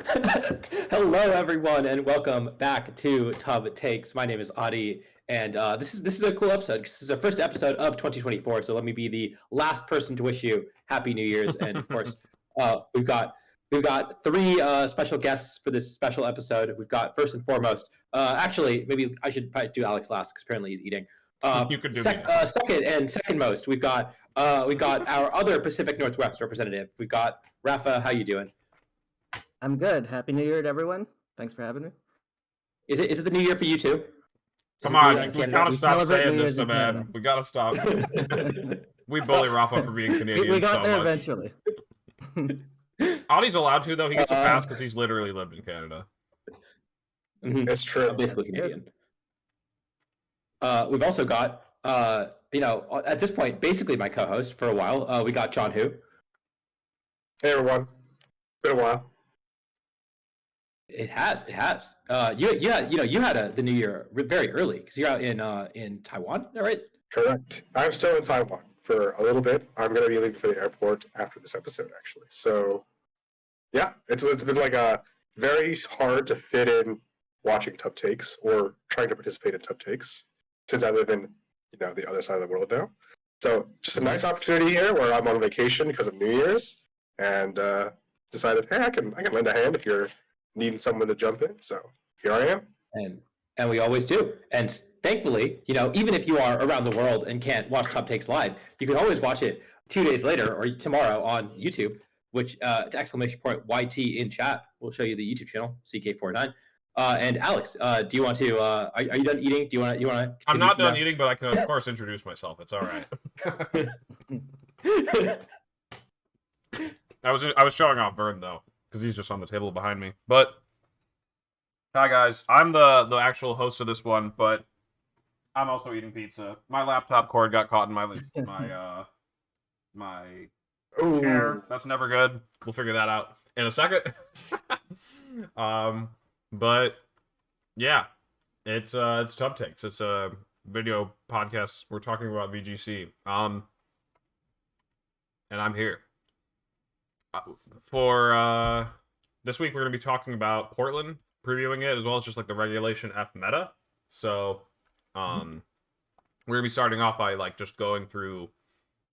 Hello, everyone, and welcome back to Tub Takes. My name is Adi, and this is a cool episode. This is the first episode of 2024. So let me be the last person to wish you Happy New Year's. And of course, we've got three special guests for this special episode. We've got first and foremost. Actually, maybe I should probably do Alex last because apparently he's eating. You could do second most. We've got our other Pacific Northwest representative. We've got Rapha. How you doing? I'm good. Happy New Year to everyone. Thanks for having me. Is it the new year for you too? Come on, we gotta stop saying this, so man. We gotta stop. We bully Rapha for being Canadian. We got so there much. eventually. Adi's allowed to though. He gets a pass because he's literally lived in Canada. It's true. I'm basically Canadian. We've also got at this point, basically my co-host for a while. We got John Hu. Hey everyone. Been a while. It has. You had the new year very early because you're out in Taiwan, is that right? Correct. I'm still in Taiwan for a little bit. I'm going to be leaving for the airport after this episode, actually. So, yeah, it's been like a very hard to fit in watching Tub Takes or trying to participate in Tub Takes since I live in the other side of the world now. So, just a nice opportunity here where I'm on vacation because of New Year's and decided, hey, I can lend a hand if you're needing someone to jump in. So here I am. And we always do. And thankfully, even if you are around the world and can't watch Top Takes live, you can always watch it 2 days later or tomorrow on YouTube, which !YT in chat will show you the YouTube channel, CK49. And Alex, do you want to? Are you done eating? Do you want to? I'm not done eating, but I can of course introduce myself. It's all right. I was showing off Vern though, because he's just on the table behind me. But hi guys, I'm the actual host of this one, but I'm also eating pizza. My laptop cord got caught in my chair. That's never good. We'll figure that out in a second. But yeah, it's Tub Takes. It's a video podcast. We're talking about VGC. And I'm here. For this week, we're going to be talking about Portland, previewing it, as well as just like the Regulation F meta. So, we're going to be starting off by just going through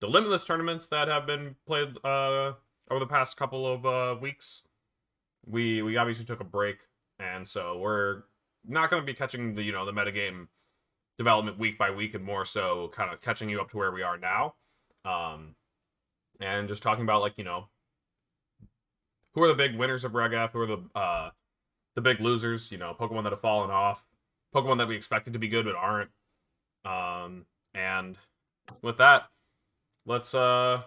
the Limitless tournaments that have been played over the past couple of weeks. We obviously took a break, and so we're not going to be catching the the metagame development week by week, and more so kind of catching you up to where we are now, and just talking about who are the big winners of Reg F? Who are the big losers? Pokemon that have fallen off, Pokemon that we expected to be good but aren't. And with that, let's go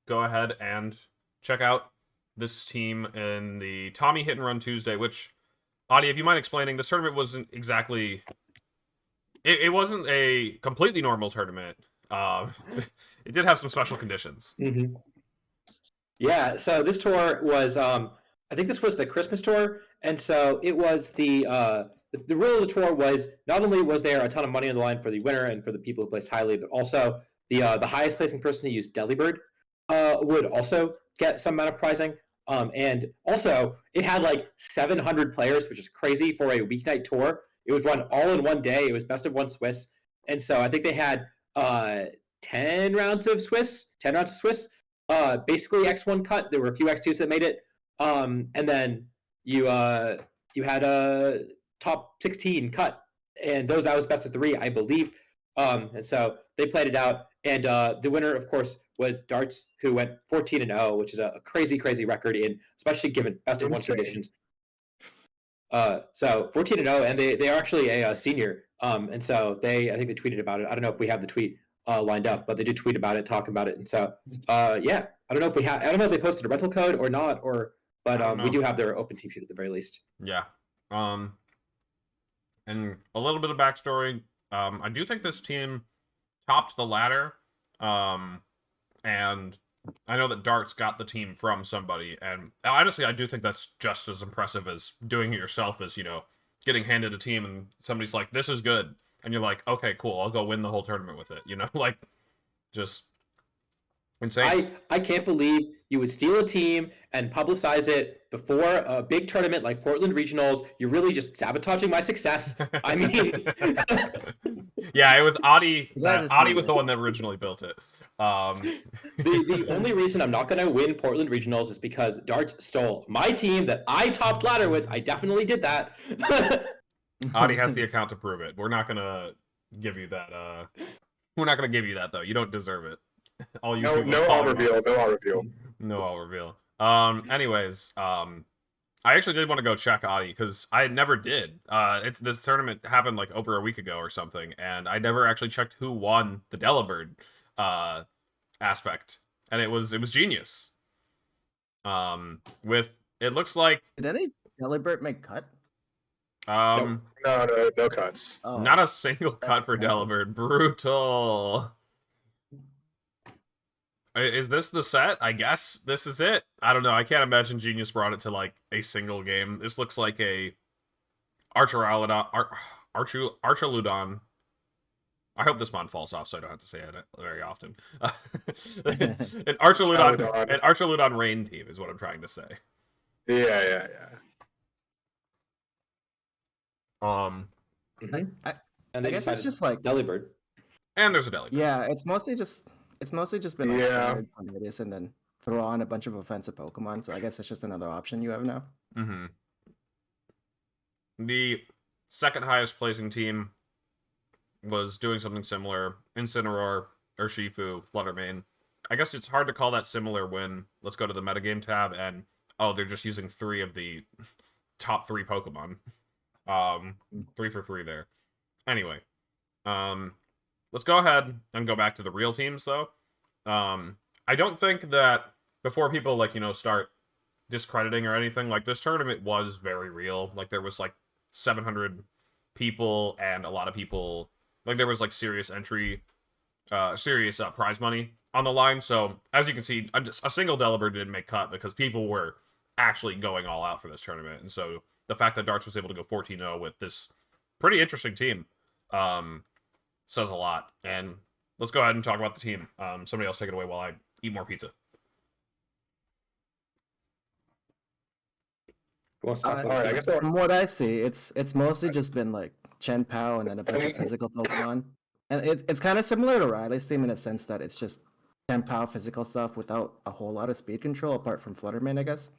ahead and check out this team in the Tommy Hit and Run Tuesday. Which, Adi, if you mind explaining, this tournament wasn't exactly. It wasn't a completely normal tournament. It did have some special conditions. Mm-hmm. Yeah, so this tour was, I think this was the Christmas tour, and so it was the rule of the tour was not only was there a ton of money on the line for the winner and for the people who placed highly, but also the highest placing person who used Delibird would also get some amount of prizing. And also it had 700 players, which is crazy for a weeknight tour. It was run all in one day. It was best of one Swiss, and so I think they had 10 rounds of Swiss. Basically X1 cut. There were a few X2s that made it. And then you had a top 16 cut. And that was best of 3, I believe. And so they played it out. And the winner, of course, was Darts, who went 14-0, which is a crazy, crazy record especially given best of 1 traditions. So 14-0, and they are actually a senior. And so I think they tweeted about it. I don't know if we have the tweet lined up, but they did tweet about it, talk about it, and so yeah, I don't know if they posted a rental code or not, but we do have their open team sheet at the very least. Yeah, and a little bit of backstory. I do think this team topped the ladder, and I know that Darts got the team from somebody, and honestly, I do think that's just as impressive as doing it yourself. As getting handed a team and somebody's like, "This is good." And you're like, okay, cool, I'll go win the whole tournament with it. Just Insane. I can't believe you would steal a team and publicize it before a big tournament like Portland Regionals. You're really just sabotaging my success. I mean, Yeah, it was Adi. You guys are Adi was the serious. one that originally built it. the only reason I'm not going to win Portland Regionals is because Darts stole my team that I topped ladder with. I definitely did that. Adi has the account to prove it. We're not gonna give you that. We're not gonna give you that though. You don't deserve it. All you No, people no, call I'll him reveal. No, I'll reveal. No, I'll reveal. Anyways, I actually did want to go check Adi because I never did. This tournament happened like over a week ago or something, and I never actually checked who won the Delibird aspect, and it was genius. With it looks like Did any Delibird make cut? um No cuts. Oh, not a single that's cut for crazy. Delibird. Brutal. Is this the set? I guess this is it. I don't know. I can't imagine Genius brought it to like a single game. This looks like a Archaludon. I hope this mod falls off so I don't have to say it very often. An Archaludon rain team is what I'm trying to say. Yeah. Mhm. I And they guess it's decided just like Delibird. And there's a Delibird. yeah, it's mostly just been like Yeah. standard tornadoes and then throw on a bunch of offensive Pokemon. So I guess it's just another option you have now. Mm-hmm. The second highest placing team was doing something similar. Incineroar, Urshifu, Fluttermane. I guess it's hard to call that similar when let's go to the metagame tab and they're just using 3 of the top 3 Pokemon. 3 for 3 there. Anyway, let's go ahead and go back to the real teams though. I don't think that before people start discrediting or anything, like this tournament was very real. Like there was like 700 people and a lot of people, like there was like serious prize money on the line. So as you can see, a single Delibird didn't make cut because people were actually going all out for this tournament. And so the fact that Darts was able to go 14-0 with this pretty interesting team says a lot. And let's go ahead and talk about the team. Somebody else take it away while I eat more pizza. Who wants to talk All about right, I the guess team? From what I see, it's mostly just been like Chen Pao and then a bunch of physical Pokemon. And it's kind of similar to Riley's team in a sense that it's just Chen Pao physical stuff without a whole lot of speed control apart from Fluttermane, I guess.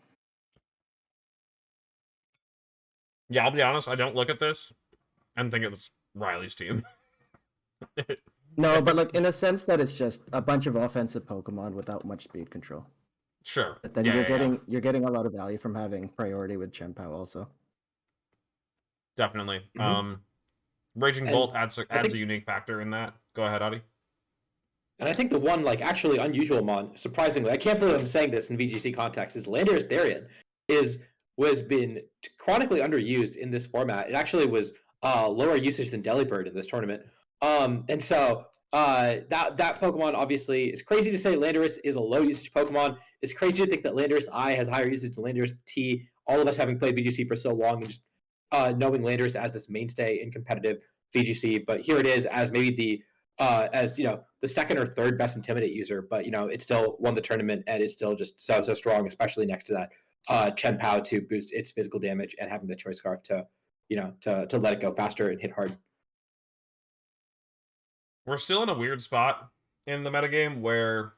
Yeah, I'll be honest, I don't look at this and think it's Riley's team. No, but like in a sense that it's just a bunch of offensive Pokemon without much speed control. Sure. But then Yeah, you're yeah, getting yeah. you're getting a lot of value from having priority with Chen Pao also. Definitely. Mhm. Raging And Bolt adds I think- a unique factor in that. Go ahead, Adi. And I think the one actually unusual mon, surprisingly, I can't believe I'm saying this in VGC context, is Landorus Therian was been chronically underused in this format. It actually was lower usage than Delibird in this tournament. And so that Pokemon obviously is crazy to say Landorus is a low usage Pokemon. It's crazy to think that Landorus I has higher usage than Landorus T. All of us having played VGC for so long and just knowing Landorus as this mainstay in competitive VGC, but here it is as maybe the the second or third best Intimidate user, but it still won the tournament and it's still just so strong, especially next to that Chen Pao to boost its physical damage and having the Choice Scarf to to let it go faster and hit hard. We're still in a weird spot in the metagame where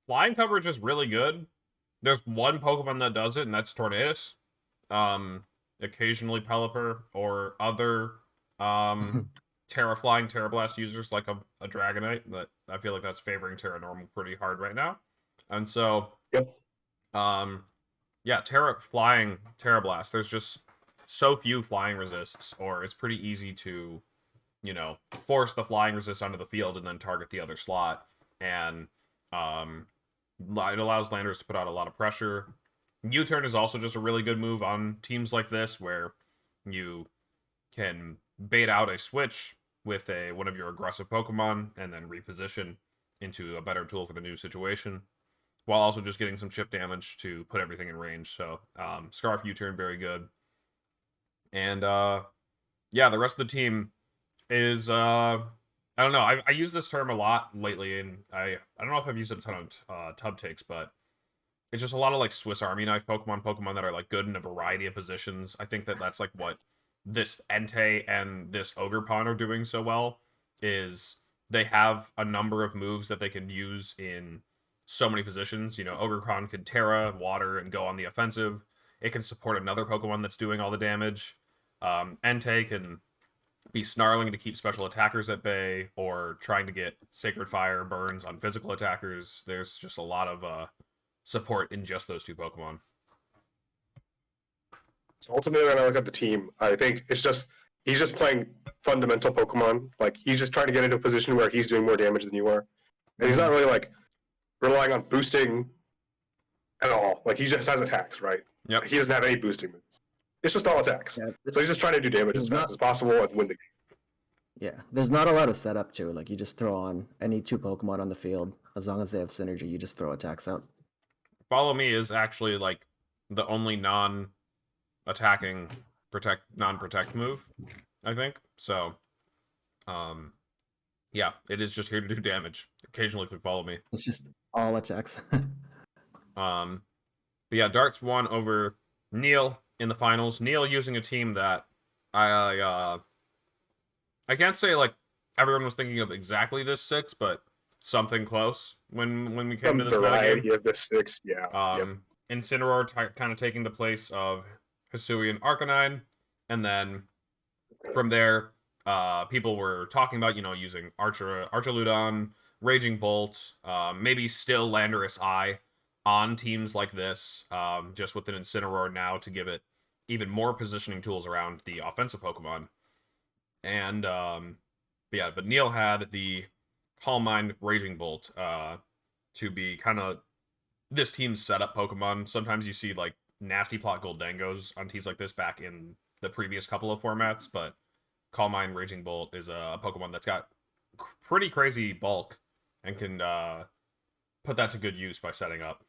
flying coverage is really good. There's one Pokemon that does it, and that's Tornadus. Occasionally Pelipper or other Terraflying, Terra Blast users like a Dragonite, but I feel like that's favoring Terra Normal pretty hard right now. And so, Yep. Yeah, Flying Terra Blast, there's just so few flying resists, or it's pretty easy to, force the flying resist onto the field and then target the other slot. And it allows landers to put out a lot of pressure. U-turn is also just a really good move on teams like this, where you can bait out a switch with one of your aggressive Pokemon and then reposition into a better tool for the new situation, while also just getting some chip damage to put everything in range. So Scarf U-turn, very good. And yeah, the rest of the team is I don't know. I use this term a lot lately, and I don't know if I've used it a ton of tub takes, but it's just a lot of like Swiss Army knife Pokemon that are like good in a variety of positions. I think that's like what this Entei and this Ogerpon are doing so well, is they have a number of moves that they can use in so many positions. You know, Ogerpon can Terra, Water, and go on the offensive. It can support another Pokemon that's doing all the damage. Entei can be snarling to keep special attackers at bay, or trying to get Sacred Fire burns on physical attackers. There's just a lot of support in just those two Pokemon. So ultimately, when I look at the team, I think it's just he's just playing fundamental Pokemon. Like he's just trying to get into a position where he's doing more damage than you are, and he's not really like relying on boosting at all. Like he just has attacks, right? Yep. Like, he doesn't have any boosting moves. It's just all attacks. Yeah, So he's just trying to do damage as fast as possible and win the game. yeah, there's not a lot of setup to it. Like you just throw on any two Pokemon on the field. As long as they have synergy, you just throw attacks out. Follow Me is actually like the only non-attacking non-protect move, I think. So, yeah, it is just here to do damage. Occasionally through Follow Me. It's just all attacks. But yeah, Darts won over Neil in the finals. Neil using a team that I can't say like everyone was thinking of exactly this 6, but something close when we came Some to this variety metagame. of the 6, yeah. Yep. Incineroar kind of taking the place of Hisui and Arcanine, and then from there, people were talking about, you know, using Archaludon, Raging Bolt, maybe still Landorus Eye on teams like this, just with an Incineroar now to give it even more positioning tools around the offensive Pokemon. And but Neil had the Calm Mind Raging Bolt to be kind of this team's setup Pokemon. Sometimes you see like Nasty Plot Goldengos on teams like this back in the previous couple of formats, but Calm Mind Raging Bolt is a Pokemon that's got pretty crazy bulk and can put that to good use by setting up.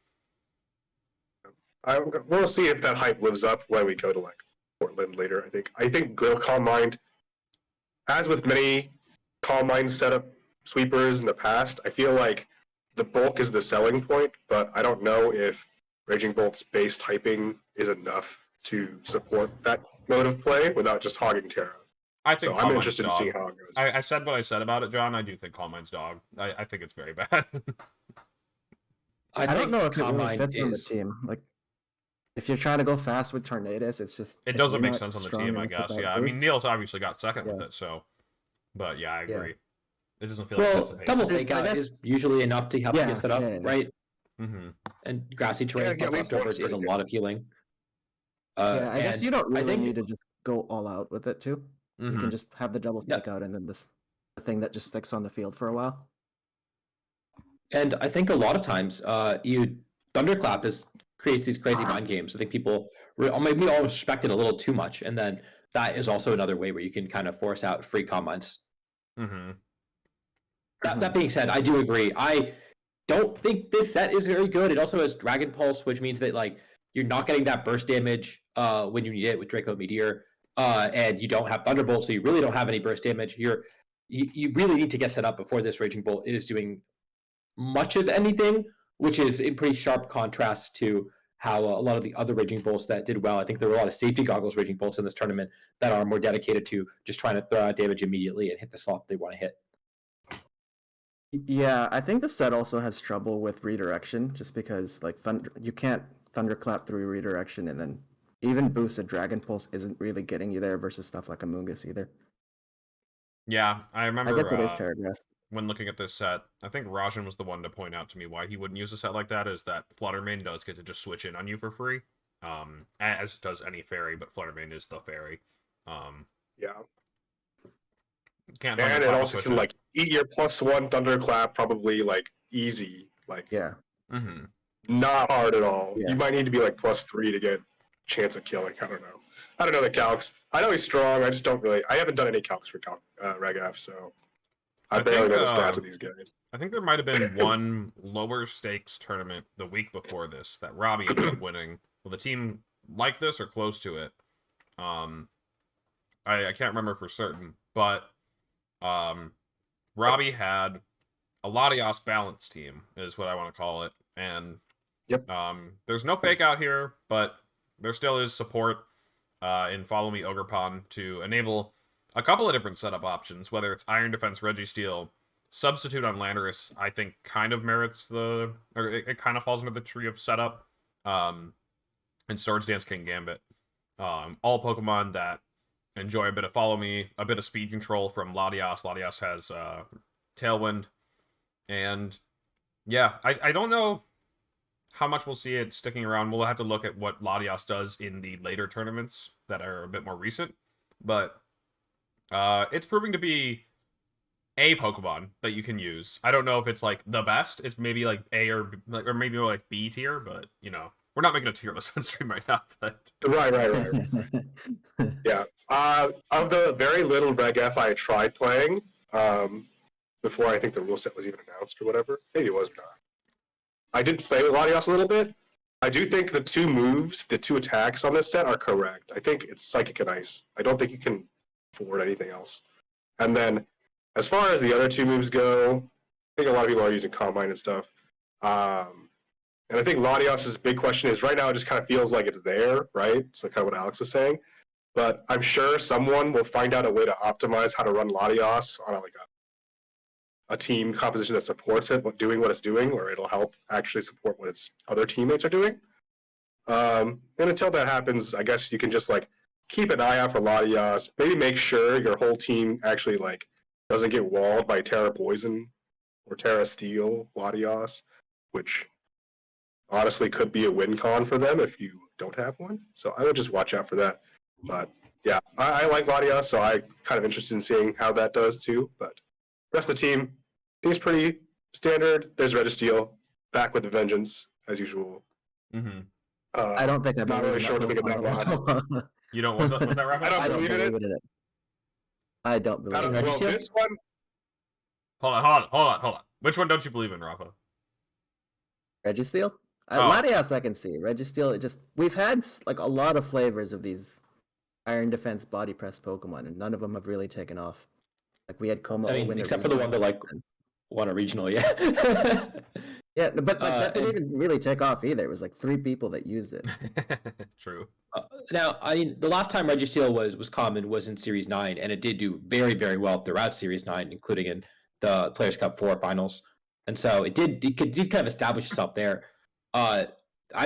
We'll see if that hype lives up when we go to like Portland later. I think Calm Mind, as with many Calm Mind setup sweepers in the past, I feel like the bulk is the selling point, but I don't know if Raging Bolt's base typing is enough to support that mode of play without just hogging Terra. I think so I'm interested in seeing how it goes. I said what I said about it, John. I do think Calm Mind's dog. I think it's very bad. I don't know if it Calm really Mind fits on the is- team. Like, if you're trying to go fast with Tornadus, it's just It if doesn't you're make not sense on the strong team, I enough with guess. that Yeah, I mean, boost- Neil's obviously got second with Yeah. it, so. But yeah, I Yeah. agree. It doesn't feel like Well, it's the pace. double There's- fake I out guess- is usually enough to help you Yeah, get set up, yeah, yeah. right? Mm-hmm. And grassy terrain plus Leaf leftovers Blower's is a pretty lot of healing. Yeah, I guess and you don't I really think- need to just go all out with it too. You Mm-hmm. can just have the double Yeah. fake out and then the thing that just sticks on the field for a while. And I think a lot of times, Thunderclap creates these crazy mind games. I think people maybe all respect it a little too much, and then that is also another way where you can kind of force out free comments. Mm-hmm. That being said, I do agree. I don't think this set is very good. It also has Dragon Pulse, which means that like you're not getting that burst damage when you need it with Draco Meteor, and you don't have Thunderbolt, so you really don't have any burst damage. You really need to get set up before this Raging Bolt is doing much of anything, which is in pretty sharp contrast to how a lot of the other Raging Bolts that did well. I think there were a lot of safety goggles Raging Bolts in this tournament that are more dedicated to just trying to throw out damage immediately and hit the slot they want to hit. Yeah, I think the set also has trouble with redirection, just because like you can't Thunderclap through redirection, and then even boosted Dragon Pulse isn't really getting you there versus stuff like Amoonguss either. Yeah, I remember I guess it is Terragrass. when looking at this set, I think Rajan was the one to point out to me why he wouldn't use a set like that, is that Fluttermane does get to just switch in on you for free, as does any fairy, but Fluttermane is the fairy. Yeah. Can't And it Thunderclap also switch can like eat your +1 Thunderclap probably like easy. Like Yeah. Mm-hmm. not hard at all. Yeah. You might need to be like +3 to get chance of killing. I don't know. I don't know the calcs. I know he's strong. I just don't really. I haven't done any calcs for Ragaf, so I barely think, know the stats of these guys. I think there might have been one lower stakes tournament the week before this that Robbie ended up winning with a team like this or close to it. I can't remember for certain, but Robbie had a Latios balance team, is what I want to call it. And Yep. there's no fake out here, but there still is support in Follow Me Ogrepon to enable a couple of different setup options, whether it's Iron Defense, Registeel, Substitute on Landorus, I think kind of merits or it kind of falls into the tree of setup, and Swords Dance King Gambit. All Pokemon that enjoy a bit of Follow Me, a bit of speed control from Latios. Latios has Tailwind, and yeah, I don't know how much we'll see it sticking around. We'll have to look at what Latios does in the later tournaments that are a bit more recent, but it's proving to be a Pokemon that you can use. I don't know if it's like the best. It's maybe like A or maybe more like B tier, but you know, we're not making a tier list on stream right now. But Right. Yeah. Of the very little Reg F I tried playing, before I think the rule set was even announced or whatever, maybe it was or not. I did play with Latios a little bit. I do think the two moves, the two attacks on this set are correct. I think it's Psychic and Ice. I don't think you can afford anything else. And then, as far as the other two moves go, I think a lot of people are using Combine and stuff. And I think Latios' big question is, right now it just kind of feels like it's there, right? So kind of what Alex was saying. But I'm sure someone will find out a way to optimize how to run Latios on a team composition that supports it, but doing what it's doing, or it'll help actually support what its other teammates are doing. And until that happens, I guess you can just like keep an eye out for Latios. Maybe make sure your whole team actually like doesn't get walled by Terra Poison or Terra Steel Latios, which honestly could be a win con for them if you don't have one. So I would just watch out for that. But yeah, I like Latios, so I'm kind of interested in seeing how that does too. But the rest of the team seems pretty standard. There's Registeel back with a vengeance as usual. mm-hmm. I don't think I'm not really sure what to think of that one. You don't was that Rapha? I don't believe in it. I don't believe in it. Well, this one. Hold on. Which one don't you believe in, Rapha? Registeel? Oh. Latios I can see. Registeel, we've had like a lot of flavors of these Iron Defense Body Press Pokemon, and none of them have really taken off. Like we had Como win except for the one that like won a regional, yeah. Yeah, but like, that didn't and- even really take off either. It was like 3 people that used it. True. Now, I mean, the last time Registeel was common was in Series 9, and it did do very, very well throughout Series 9, including in the Players' Cup 4 finals. And so it did kind of establish itself there. I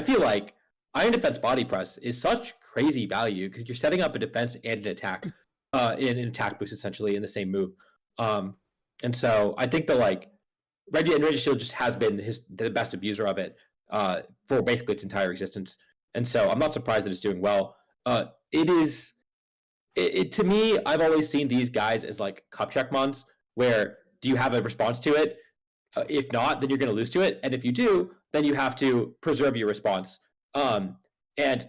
feel like Iron Defense Body Press is such crazy value because you're setting up a defense and an attack, in an attack boost essentially in the same move. And so I think that like Registeel just has been the best abuser of it for basically its entire existence. And so I'm not surprised that it's doing well. It to me, I've always seen these guys as like cup check mons, where do you have a response to it? If not, then you're going to lose to it. And if you do, then you have to preserve your response. And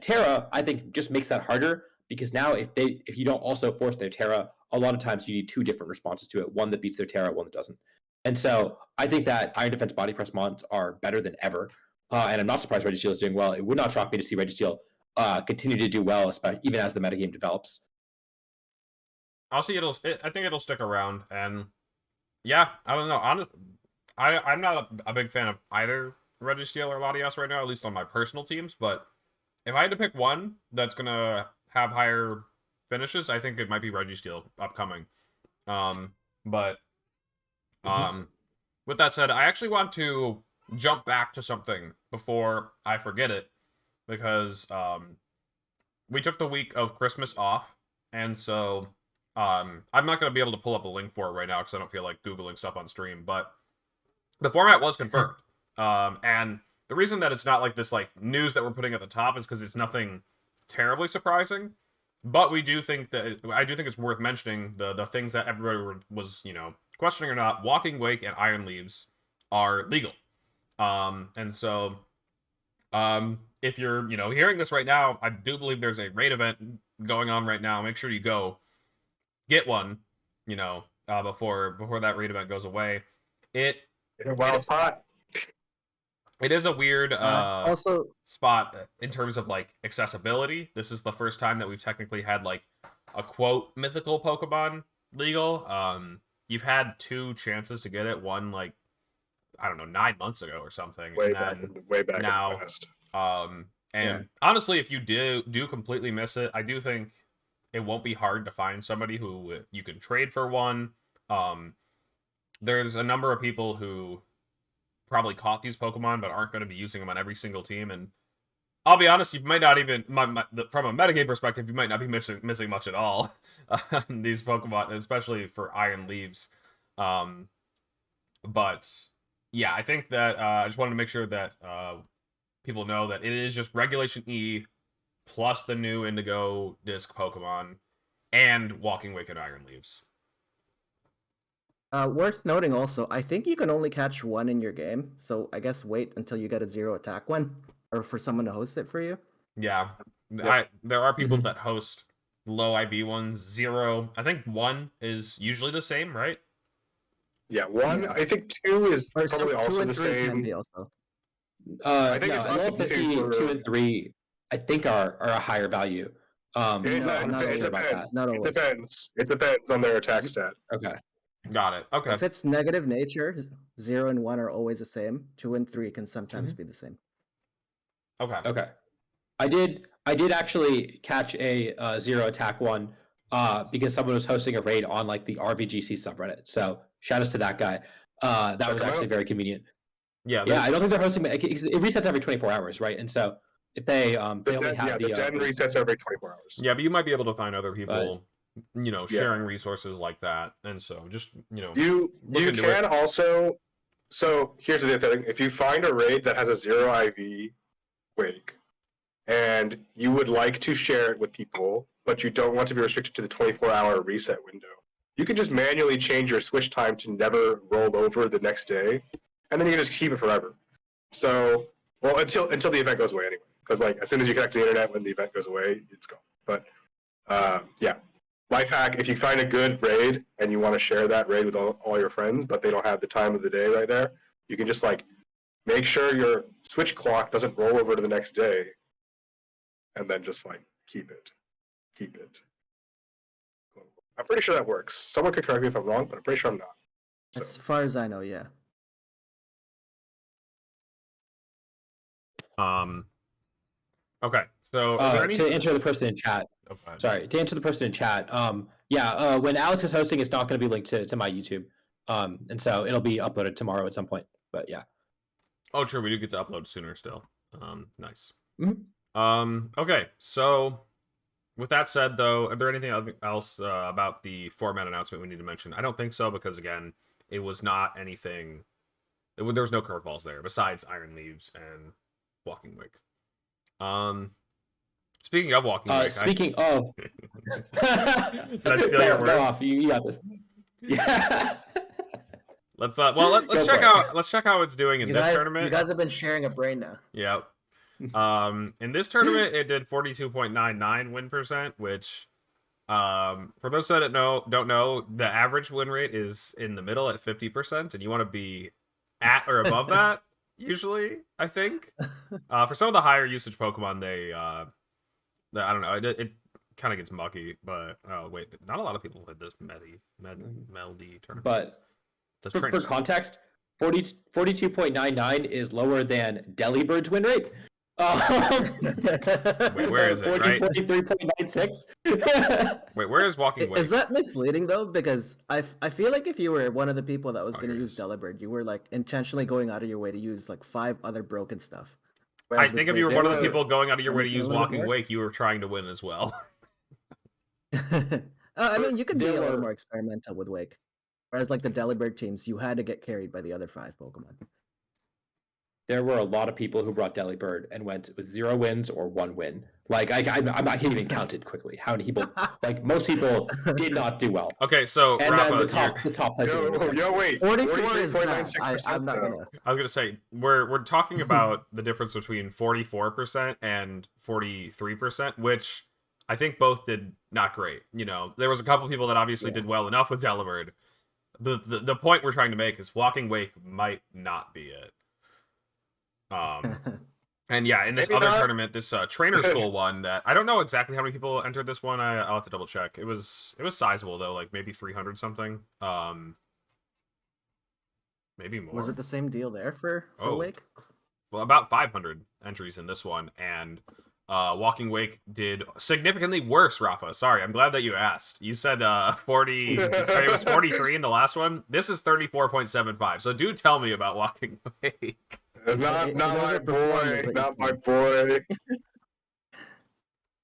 Terra, I think, just makes that harder because now if you don't also force their Terra, a lot of times you need 2 different responses to it, one that beats their Terra, one that doesn't. And so I think that Iron Defense Body Press mons are better than ever. And I'm not surprised Registeel is doing well. It would not shock me to see Registeel continue to do well, especially even as the metagame develops. I think it'll stick around, and yeah, I don't know. I'm not a big fan of either Registeel or Latios right now, at least on my personal teams. But if I had to pick one that's gonna have higher finishes, I think it might be Registeel upcoming. With that said, I actually want to jump back to something before I forget it, because we took the week of Christmas off, and so I'm not going to be able to pull up a link for it right now because I don't feel like Googling stuff on stream, but the format was confirmed. And the reason that it's not like this like news that we're putting at the top is because it's nothing terribly surprising, but I do think it's worth mentioning the things that everybody was, questioning or not. Walking Wake and Iron Leaves are legal. And so if you're, hearing this right now, I do believe there's a raid event going on right now. Make sure you go get one, before that raid event goes away. It is a weird also spot in terms of like accessibility. This is the first time that we've technically had like a quote mythical Pokemon legal. you've had 2 chances to get it. One like I don't know 9 months ago or something, way and back then in now the past. And honestly, if you do completely miss it, I do think it won't be hard to find somebody who you can trade for one. There's a number of people who probably caught these Pokemon but aren't going to be using them on every single team. And I'll be honest, you might not even, from a metagame perspective, you might not be missing much at all. These Pokemon, especially for Iron Leaves. But yeah, I think that I just wanted to make sure that people know that it is just Regulation E plus the new Indigo Disc Pokemon and Walking Wake and Iron Leaves. Worth noting also, I think you can only catch one in your game, so I guess wait until you get a 0 attack one, or for someone to host it for you. Yeah, there are people that host low IV ones. 0, I think 1 is usually the same, right? Yeah, 1. I think 2 is Or probably 2 also and the 3 can same. be also. I think no, it's low up to 50, for- 2 and 3, I think are a higher value. I'm It, not not 100% always. sure about that. depends. Not It always. depends. It depends on their attack stat. Okay. Got it. Okay. If it's negative nature, 0 and 1 are always the same. 2 and 3 can sometimes be the same. Okay. Okay. I did actually catch a 0 attack one because someone was hosting a raid on like the RVGC subreddit. So shout outs to that guy. That Check was him actually out. very convenient. Yeah. Yeah, I don't think they're hosting it resets every 24 hours, right? And so if they only have the den resets every 24 hours. Yeah, but you might be able to find other people, Yeah. sharing resources like that. And so just, You into can also. So here's the thing: if you find a raid that has a 0 IV wake, and you would like to share it with people, but you don't want to be restricted to the 24-hour reset window, you can just manually change your switch time to never roll over the next day, and then you can just keep it forever. So, well, until the event goes away anyway, because like as soon as you connect to the internet, when the event goes away, it's gone. But yeah, life hack: if you find a good raid and you want to share that raid with all your friends, but they don't have the time of the day right there, you can just like make sure your switch clock doesn't roll over to the next day, and then just like keep it. I'm pretty sure that works. Someone could correct me if I'm wrong, but I'm pretty sure I'm not. So. As far as I know, yeah. Okay. So are there any... to answer the person in chat. Okay. Sorry, to answer the person in chat. When Alex is hosting, it's not going to be linked to my YouTube. And so it'll be uploaded tomorrow at some point. But yeah. Oh, true. We do get to upload sooner still. Nice. Mhm. Okay. So with that said, though, are there anything else about the format announcement we need to mention? I don't think so, because again, it was not anything. There was no curveballs there besides Iron Leaves and Walking Wake. Speaking of Walking Wake, Speaking of, did I steal your words? Go off. You got this. Yeah. Let's let's check out how it's doing in this tournament. You guys have been sharing a brain now. Yeah. In this tournament, it did 42.99 win percent, which, for those that don't know, the average win rate is in the middle at 50%, and you want to be at or above that. Usually, I think. For some of the higher usage Pokemon, I don't know, it kind of gets mucky. But wait, not a lot of people had this Meldy tournament. But for context, 42.99 is lower than Delibird's win rate. Wait, where is it? 43.96. Wait, where is Walking Wake? Is that misleading though? Because I feel like if you were one of the people that was going to use Delibird, you were like intentionally going out of your way to use like 5 other broken stuff. I think if you were one of the people going out of your way to use Walking Wake, you were trying to win as well. I mean, you could be a little more experimental with Wake. Whereas like the Delibird teams, you had to get carried by the other 5 Pokemon. There were a lot of people who brought Delibird and went with 0 wins or 1 win. Like I can't even count it quickly. How many people? Like most people did not do well. Okay, so And Rapha, then the top place. Wait. 44 is not. I'm not gonna. I was gonna say we're talking about the difference between 44% and 43%, which I think both did not great. There was a couple people that obviously did well enough with Delibird. The point we're trying to make is Walking Wake might not be it. And yeah, in this tournament, this trainer school one that I don't know exactly how many people entered this one. I'll have to double check. It was sizable though, like maybe 300 something. maybe more. Was it the same deal there for Oh. Wake? Well, about 500 entries in this one, and Walking Wake did significantly worse, Rapha. Sorry, I'm glad that you asked. You said 40, it was 43 in the last one. This is 34.75, so do tell me about Walking Wake. Not my boy, is what not you my think. boy.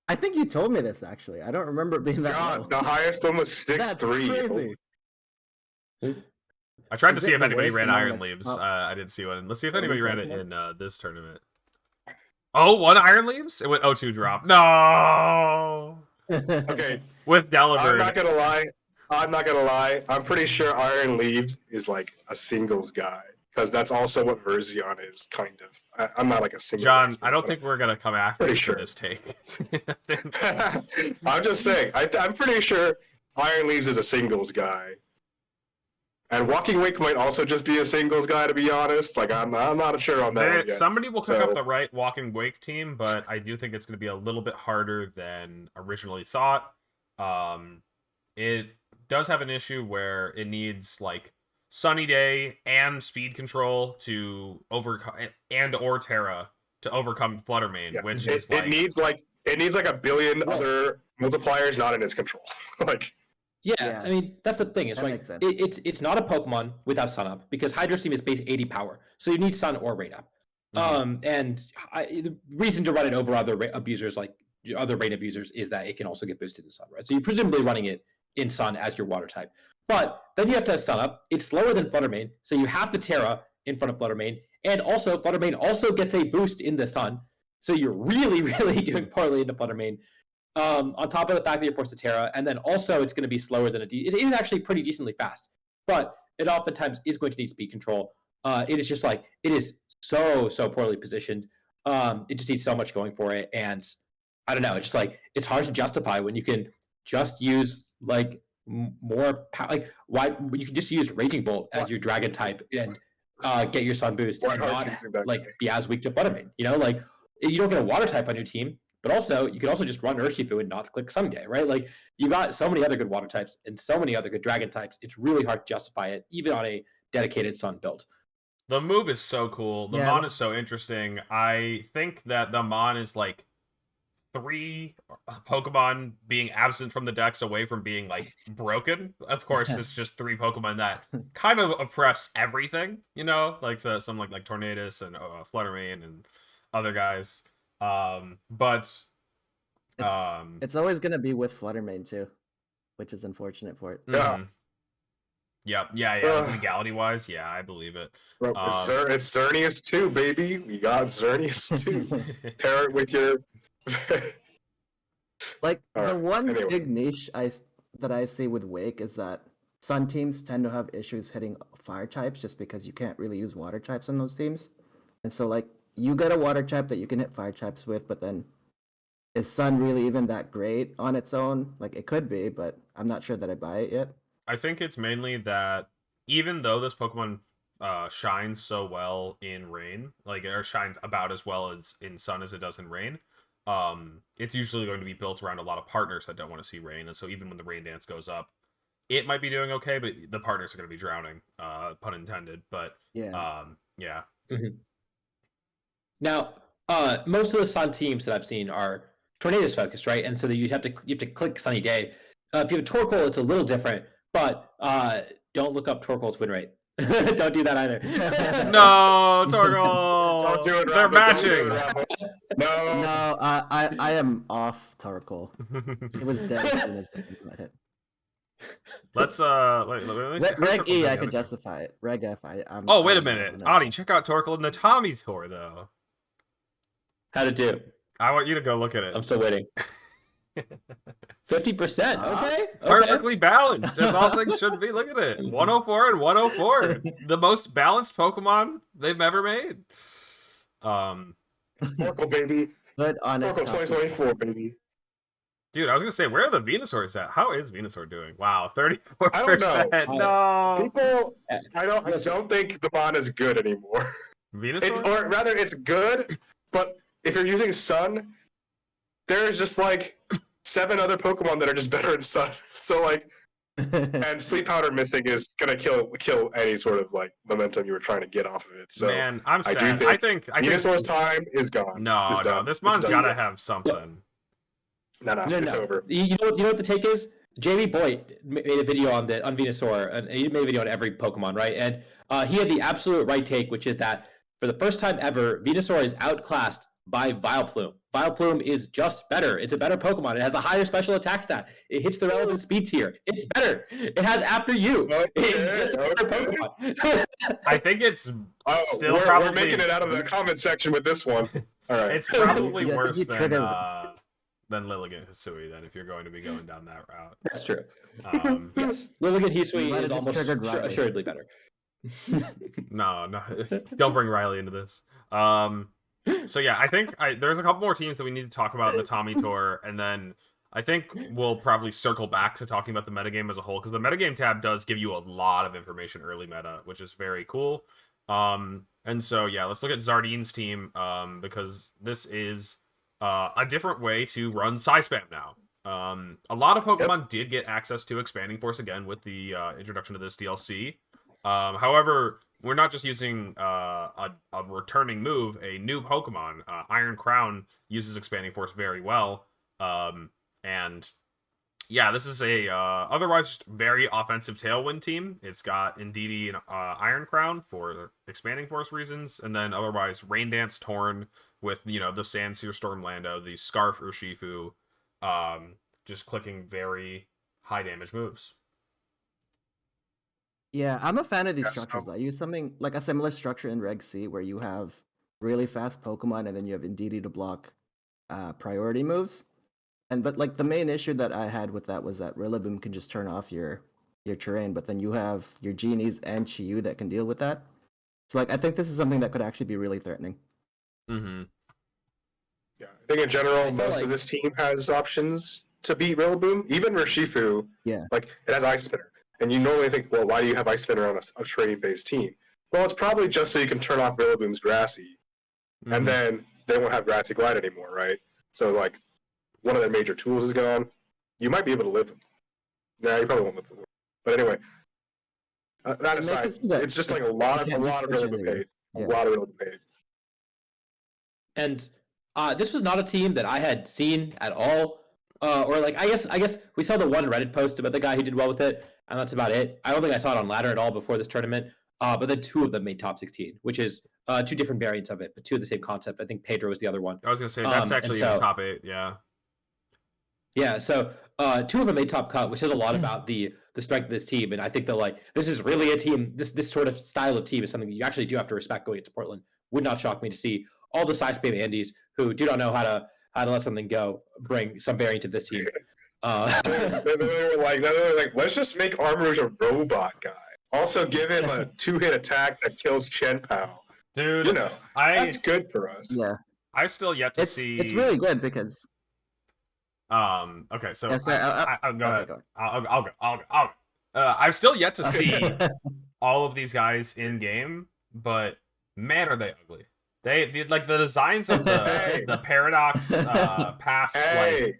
I think you told me this actually. I don't remember it being that low. God, the highest one was 6'3". crazy. I tried to Is see it if the anybody worst ran among Iron the Leaves. top I didn't see one. Let's see if 30 anybody ran it Pokemon? in this tournament. Oh, one Iron Leaves? It went 0-2 drop. No! Okay, With Delibird. I'm not gonna lie. I'm pretty sure Iron Leaves is like a singles guy because that's also what Verzion is, kind of. I'm not like a singles. John, expert, I don't but think we're going to come after pretty you sure. for this take. I'm just saying. I'm pretty sure Iron Leaves is a singles guy. And Walking Wake might also just be a singles guy, to be honest. Like, I'm not sure on that one yet. Somebody will cook So- up the right Walking Wake team, but I do think it's going to be a little bit harder than originally thought. It does have an issue where it needs like Sunny Day and Speed Control to overcome, and or Terra to overcome Fluttermane, Yeah. which It, is like it needs like a billion Right. other multipliers not in its control. Like, Yeah, Yeah. I mean that's the thing. It's That like makes sense. it's not a Pokemon without Sun Up because Hydro Steam is base 80 power, so you need Sun or Rain Up. Mhm. And the reason to run it over other abusers like other Rain abusers is that it can also get boosted in Sun, right? So you're presumably running it in Sun as your Water type, but then you have to have Sun Up. It's slower than Fluttermane, so you have the Terra in front of Fluttermane, and also Fluttermane also gets a boost in the Sun, so you're really really doing poorly into Fluttermane. On top of the fact that you're forced to Terra, and then also it's going to be slower than it is actually pretty decently fast, but it oftentimes is going to need speed control. It is just like it is so poorly positioned. It just needs so much going for it, and I don't know. It's just like it's hard to justify when you can just use like more power. Like why you can just use Raging Bolt as your Dragon type and get your Sun boost Why and hard not choosing that like guy? be as weak to Fluttermane. You know, like you don't get a Water type on your team. But also, you can also just run Urshifu and not click Sunday, right? Like, you got so many other good Water types and so many other good Dragon types. It's really hard to justify it, even on a dedicated Sun build. The move is so cool. The Yeah. Mon is so interesting. I think that the Mon is like 3 Pokemon being absent from the decks away from being like broken. Of course, it's just 3 Pokemon that kind of oppress everything, you know, like some like Tornadus and Fluttermane and other guys. But It's always gonna be with Fluttermane too, which is unfortunate for it. Yeah. Yeah. Ugh. Legality wise, yeah, I believe it. bro, it's Xerneas 2, baby. We got Xerneas 2. Pair it with your. Like All the right, one anyway. big niche that I see with Wake is that Sun teams tend to have issues hitting Fire types just because you can't really use Water types on those teams, and so like you get a Water type that you can hit Fire types with, but then is Sun really even that great on its own? Like it could be, but I'm not sure that I buy it yet. I think it's mainly that even though this Pokemon shines so well in Rain, like or shines about as well as in Sun as it does in Rain, it's usually going to be built around a lot of partners that don't want to see Rain, and so even when the Rain Dance goes up, it might be doing okay, but the partners are going to be drowning, pun intended. But Yeah. yeah. Now, most of the Sun teams that I've seen are Tornadus focused, right? And so that you have to click Sunny Day. If you have a Torkoal, it's a little different, but don't look up Torkoal's win rate. Don't do that either. No, Torkoal! Don't do it, They're Rapha, don't do it, matching! Rapha. No. No, I am off Torkoal. It was dead as soon as they got hit. Let's let me see how Reg Torkoal's E, doing I the could other justify it. Reg F, I'm. Oh, wait a I'm minute. no. Adi, check out Torkoal in the Tommy Tour, though. How'd it do? I want you to go look at it. I'm still waiting. 50%. Okay. Perfectly balanced, as all things should be. Look at it. 104 and 104. The most balanced Pokemon they've ever made. Sparkle, baby. Good honest. Sparkle 2024, baby. Dude, I was gonna say, where are the Venusaurs at? How is Venusaur doing? Wow, 34%. I don't No. People, I don't think the Mon is good anymore. Venusaur? It's or rather, it's good, but if you're using Sun, there's just like 7 other Pokemon that are just better in Sun. So like, And sleep powder missing is gonna kill any sort of like momentum you were trying to get off of it. So Man, I'm I sad. do think Venusaur's time is gone. No, It's done. this It's mon's done. gotta have something. No, it's over. You know what the take is? Jamie Boyd made a video on Venusaur, and he made a video on every Pokemon, right? And he had the absolute right take, which is that for the first time ever, Venusaur is outclassed by Vileplume. Vileplume is just better. It's a better Pokemon. It has a higher special attack stat. It hits the relevant speed tier. It's better. It has After You. It's just a better Pokemon. I think it's still we're probably making it out of the comment section with this one. All right. It's probably Yeah, worse you triggered- than Lilligant Hisui then if you're going to be going down that route. That's true. Yes. Lilligant You Hisui might is have just almost triggered Riley. assuredly better. No, don't bring Riley into this. So yeah, I think there's a couple more teams that we need to talk about in the Tommy Tour, and then I think we'll probably circle back to talking about the metagame as a whole, because the metagame tab does give you a lot of information early meta, which is very cool. And so yeah, let's look at Zardine's team, because this is a different way to run Psy-Spam now. A lot of Pokemon did get access to Expanding Force again with the introduction of this DLC. However, we're not just using a returning move. A new Pokemon, Iron Crown, uses Expanding Force very well. And yeah, this is a otherwise just very offensive Tailwind team. It's got Indeedee and Iron Crown for Expanding Force reasons, and then otherwise Rain Dance Torn with, the Sandseer Storm Lando, the Scarf Urshifu, just clicking very high damage moves. Yeah, I'm a fan of these Yeah, structures. so- I use something like a similar structure in Reg C where you have really fast Pokemon and then you have Indeedee to block priority moves. But like the main issue that I had with that was that Rillaboom can just turn off your terrain, but then you have your Genies and Chiyu that can deal with that. So like I think this is something that could actually be really threatening. Mm-hmm. Yeah, I think in general, feel most like- of this team has options to beat Rillaboom. Even Urshifu, Yeah. like it has Ice Spinner, and you normally think, well, why do you have Ice Spinner on a trading-based team? Well, it's probably just so you can turn off Rillaboom's Grassy, Mm-hmm. and then they won't have Grassy Glide anymore, right? So like, one of their major tools is gone. You might be able to live with them. Nah, you probably won't live with them. But anyway, that It makes aside, it so that it's just like a you lot of can't Rillaboom switch paid. A Yeah. lot of Rillaboom paid. And this was not a team that I had seen at all. Or like I guess we saw the one Reddit post about the guy who did well with it, and that's about it. I don't think I saw it on ladder at all before this tournament. But then two of them made top 16, which is two different variants of it, but two of the same concept. I think Pedro was the other one. I was gonna say that's and actually in so- the top 8. Yeah. Yeah, so two of them made top cut, which says a lot about the strength of this team. And I think that like this is really a team. This sort of style of team is something that you actually do have to respect going into Portland. Would not shock me to see all the Psy-Spam Andes who do not know how to let something go bring some variant of this team. they were like, let's just make Armrouge a robot guy. Also, give him a 2-hit attack that kills Chen Pao. Dude, You know, I that's good for us. Yeah. I've still yet to It's see. it's really good because Okay, so Yeah, sorry, I'll go okay, ahead. go. I'll go. I've still yet to see Okay. all of these guys in game, but man, are they ugly. They like the designs of Hey. the Paradox pass Hey, like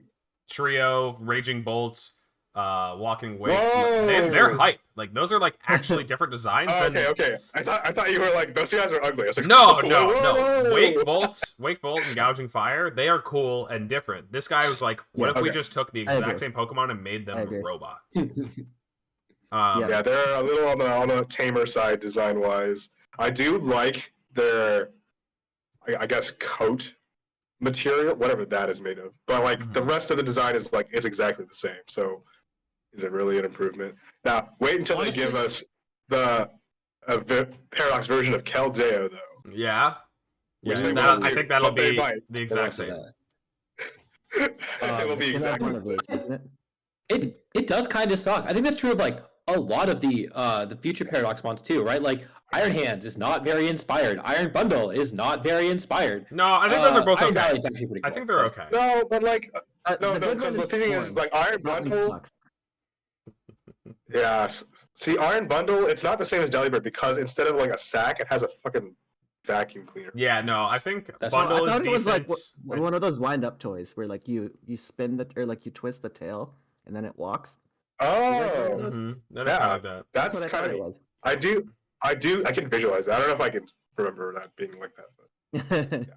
trio, Raging Bolts, Walking Wake. Whoa. They're hype. Like those are like actually different designs. oh, than... okay. I thought you were like, those guys are ugly. I was like, No, whoa, no, whoa, no. whoa. Wake Bolt, and Gouging Fire, they are cool and different. This guy was like, what Yeah, if we okay. just took the I exact agree. same Pokemon and made them I agree. robot? Yeah, they're a little on the tamer side design wise. I do like their, I guess, coat material, whatever that is made of. But like the rest of the design is like it's exactly the same. So is it really an improvement? Now wait until Honestly- they give us the Paradox version of Keldeo though. Yeah. Yeah, Which they that, will I do, think that'll but they be might. the exact same. It'll be it's gonna have exactly one the of same. each, isn't it? It does kind of suck. I think that's true of like a lot of the future Paradox mons too, right? Like Iron Hands is not very inspired. Iron Bundle is not very inspired. No, I think those are both Iron okay. Valley is actually pretty I cool, think they're but- okay. No, but like no, The good because one the thing is Thorns. like Iron That one Bundle. sucks. Yeah. See, Iron Bundle, it's not the same as Delibird because instead of like a sack, it has a fucking vacuum cleaner. Yeah, no, I think That's- Bundle I is thought it was decent. like one of those wind up toys where like you spin the or like you twist the tail and then it walks. Oh, Those- That is kind yeah, of like that. That's that's what I thought kind it of. was. I can visualize that. I don't know if I can remember that being like that. But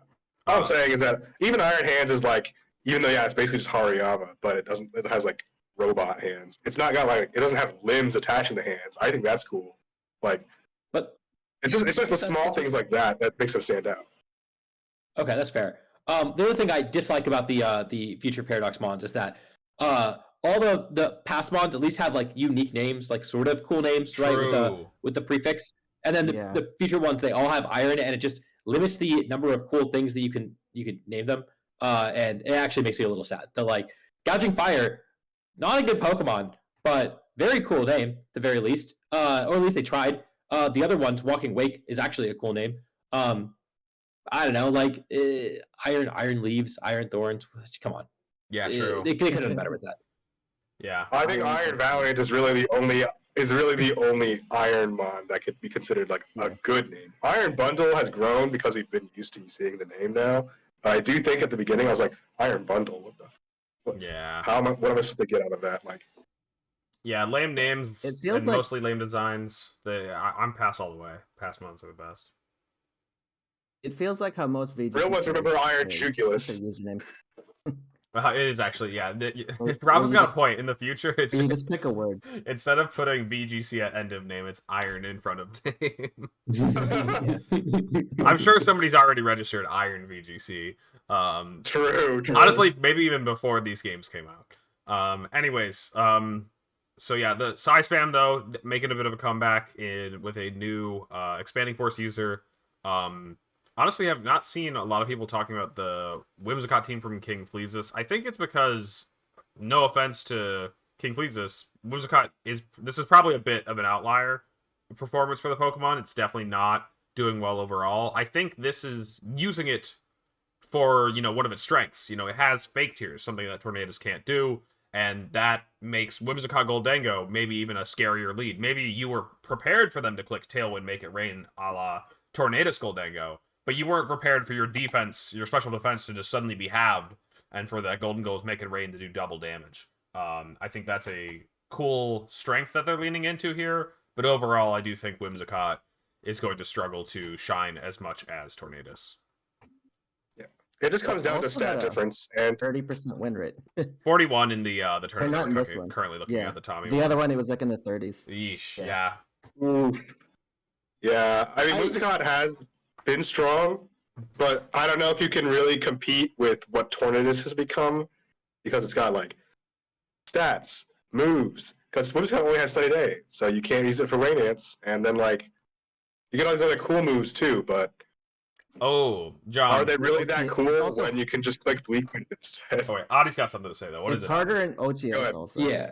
all I'm Uh, saying is that even Iron Hands is like, even though it's basically just Hariyama, but it has like robot hands. It's not got like, it doesn't have limbs attaching the hands. I think that's cool. Like, But it's just the small things like that that makes them stand out. okay, that's fair. The other thing I dislike about the Future Paradox mons is that all the past mons at least have like unique names, like sort of cool names, right? True. With the prefix, and then Yeah. the future ones they all have iron, and it just limits the number of cool things that you can name them. And it actually makes me a little sad. The like gouging fire, not a good Pokemon, but very cool name at the very least. Or at least they tried. The other ones, Walking Wake, is actually a cool name. I don't know, like iron leaves, iron thorns. Come on, Yeah, true. they could have done better with that. Yeah. I think Iron Valiant is really the only Iron Mon that could be considered like a good name. Iron Bundle has grown because we've been used to seeing the name now. But I do think at the beginning I was like, Iron Bundle, what Yeah. what am I supposed to get out of that? Like, Yeah, lame names It feels and like- mostly lame designs. I'm pass all the way. Pass mons are the best. It feels like how most VGC real ones remember Iron players Juculus. their usernames. It is actually, yeah. Or Rafa's you got a just- point. In the future, it's You just pick a word. instead of putting VGC at end of name, it's iron in front of name. I'm sure somebody's already registered Iron VGC. True. Honestly, maybe even before these games came out. So yeah, the Psy Spam though making a bit of a comeback with a new expanding force user. Honestly, I've not seen a lot of people talking about the Whimsicott team from King Fleezus. I think it's because, no offense to King Fleezus, Whimsicott this is probably a bit of an outlier performance for the Pokemon. It's definitely not doing well overall. I think this is using it for, one of its strengths. It has fake tears, something that Tornadus can't do, and that makes Whimsicott Goldango maybe even a scarier lead. Maybe you were prepared for them to click Tailwind, Make It Rain, a la Tornadus Goldango, but you weren't prepared for your defense, your special defense, to just suddenly be halved, and for that Golden Goals Make It Rain to do double damage. I think that's a cool strength that they're leaning into here, but overall, I do think Whimsicott is going to struggle to shine as much as Tornadus. It just comes down to Also stat had a- difference, and 30% win rate. 41 in the tournament not in we're this one. currently looking Yeah. at the Tommy The one. other one, it was like in the 30s. Yeesh, Yeah. yeah. yeah, I mean, Whimsicott has been strong, but I don't know if you can really compete with what Tornadus has become, because it's got like stats, moves, because Whimsicott only has Sunny Day, so you can't use it for Rain Dance, and then like you get all these other cool moves too, but Oh, John. are they really that Okay, cool also- when you can just click Bleak Wind instead? Oh, wait, Adi's got something to say, though. What is It's it? harder Adi? in Go OTS ahead. also. Yeah.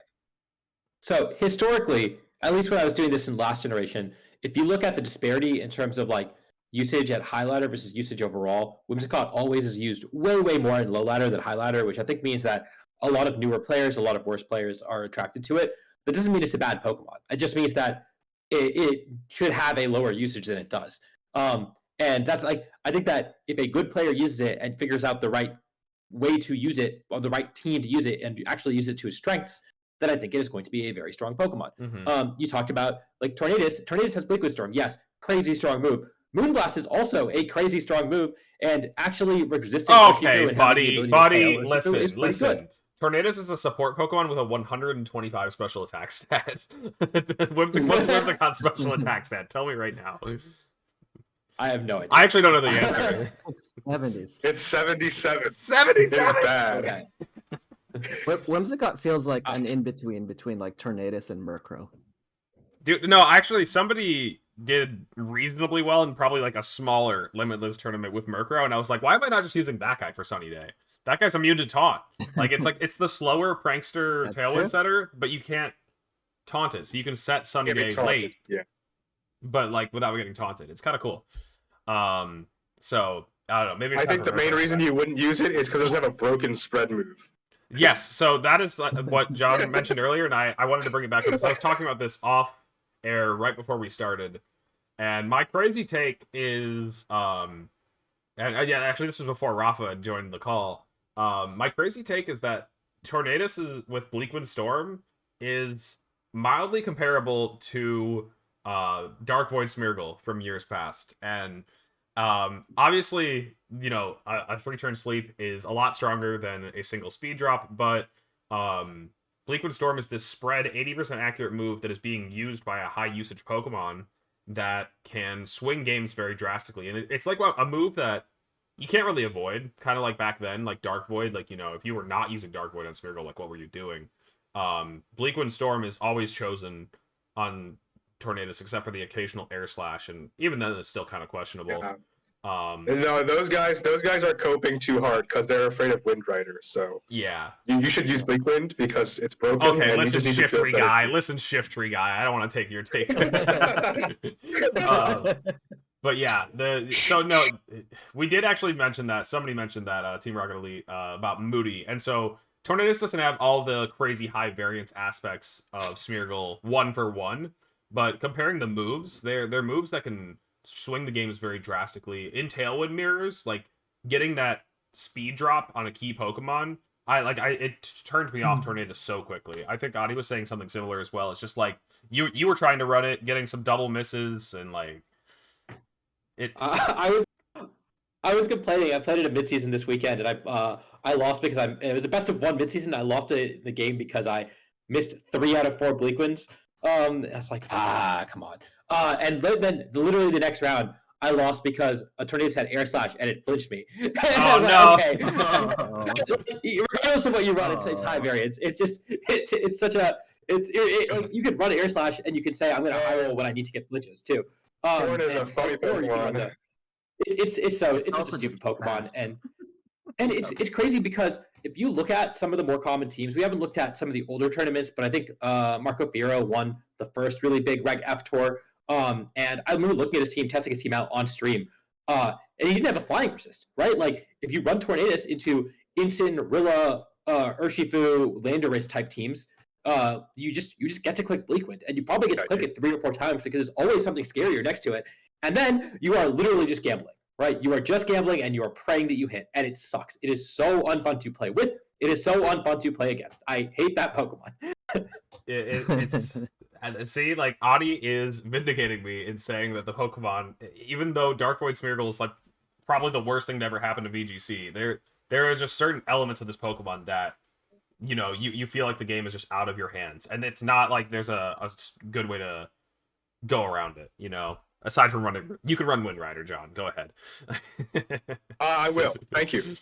So historically, at least when I was doing this in last generation, if you look at the disparity in terms of like usage at high ladder versus usage overall, Whimsicott always is used way more in low ladder than high ladder, which I think means that a lot of newer players, a lot of worse players are attracted to it. That doesn't mean it's a bad Pokemon. It just means that it should have a lower usage than it does. And that's like, I think that if a good player uses it and figures out the right way to use it, or the right team to use it, and actually use it to its strengths, then I think it is going to be a very strong Pokemon. Mhm. You talked about like Tornadus. Tornadus has Bleakwood Storm. Yes, crazy strong move. Moonblast is also a crazy strong move, and actually resisting Urshifu Okay, and having the buddy, ability to KO Urshifu is pretty good. listen. Tornadus is a support Pokemon with a 125 special attack stat. What's Whimsicott's special attack stat? Tell me right now. I have no idea. I actually don't know the answer. 70s. It's 77. 77! It's bad. Okay. Whimsicott feels like an in-between between like Tornadus and Murkrow. Dude, no, actually, somebody did reasonably well in probably like a smaller Limitless tournament with Murkrow, and I was like, why am I not just using that guy for Sunny Day? That guy's immune to taunt. Like, it's the slower Prankster That's Tailwind true. setter, but you can't taunt it, so you can set Sunny Get me Day taunted. late, Yeah. but like without getting taunted. It's kind of cool. So I don't know. Maybe it's I time think for the main Murkrow reason back. you wouldn't use it is because it doesn't have a broken spread move. Yes, so that is what John mentioned earlier, and I wanted to bring it back because I was talking about this off air right before we started, and my crazy take is, and yeah, actually this was before Rapha had joined the call. My crazy take is that Tornadus is with Bleakwind Storm is mildly comparable to Dark Void Smeargle from years past. And obviously, a 3-turn sleep is a lot stronger than a single speed drop, but Bleakwind Storm is this spread 80% accurate move that is being used by a high usage Pokemon that can swing games very drastically. And it's like a move that you can't really avoid, kind of like back then, like Dark Void. Like, if you were not using Dark Void on Smeargle, like, what were you doing? Bleakwind Storm is always chosen on Tornadus, except for the occasional Air Slash, and even then it's still kind of questionable. Yeah. No, those guys are coping too hard because they're afraid of Wind Rider. So yeah, you should use Bleakwind because it's broken. Okay, and listen, you just Shift Tree guy. Listen, Shift Tree guy. I don't want to take your take. But yeah, we did actually mention that. Somebody mentioned that Team Rocket Elite about Moody, and so Tornadus doesn't have all the crazy high variance aspects of Smeargle 1-for-1, but comparing the moves, they're moves that can swing the games very drastically. In Tailwind Mirrors, like getting that speed drop on a key Pokemon, it turned me off Tornadus so quickly. I think Adi was saying something similar as well. It's just like you were trying to run it, getting some double misses, and like it. I was complaining. I played it a midseason this weekend, and I lost because it was a best of 1 midseason. I lost the game because I missed 3 out of 4 Bleakwinds. I was like, come on. And then literally the next round, I lost because a Tornadus had Air Slash and it flinched me. Oh no! Regardless of what you run, it's high variance. It's just it's such a you could run Air Slash and you can say I'm going to high roll when I need to get flinches too. Torn is a funny Pokemon. It's a stupid Pokemon, and it's crazy because if you look at some of the more common teams, we haven't looked at some of the older tournaments, but I think Marco Fierro won the first really big Reg F tour. And I remember looking at his team, testing his team out on stream, and he didn't have a flying resist, right? Like if you run Tornadus into Incin, Rilla, Urshifu, Landorus type teams, you just get to click Bleakwind, and you probably get to click it 3 or 4 times because there's always something scarier next to it. And then you are literally just gambling, right? You are just gambling and you are praying that you hit, and it sucks. It is so unfun to play with. It is so unfun to play against. I hate that Pokemon. It's and see, like Adi is vindicating me in saying that the Pokemon, even though Dark Void Smeargle is like probably the worst thing to ever happen to VGC, there are just certain elements of this Pokemon that you feel like the game is just out of your hands, and it's not like there's a good way to go around it. Aside from running, you could run Wind Rider, John. Go ahead. I will. Thank you.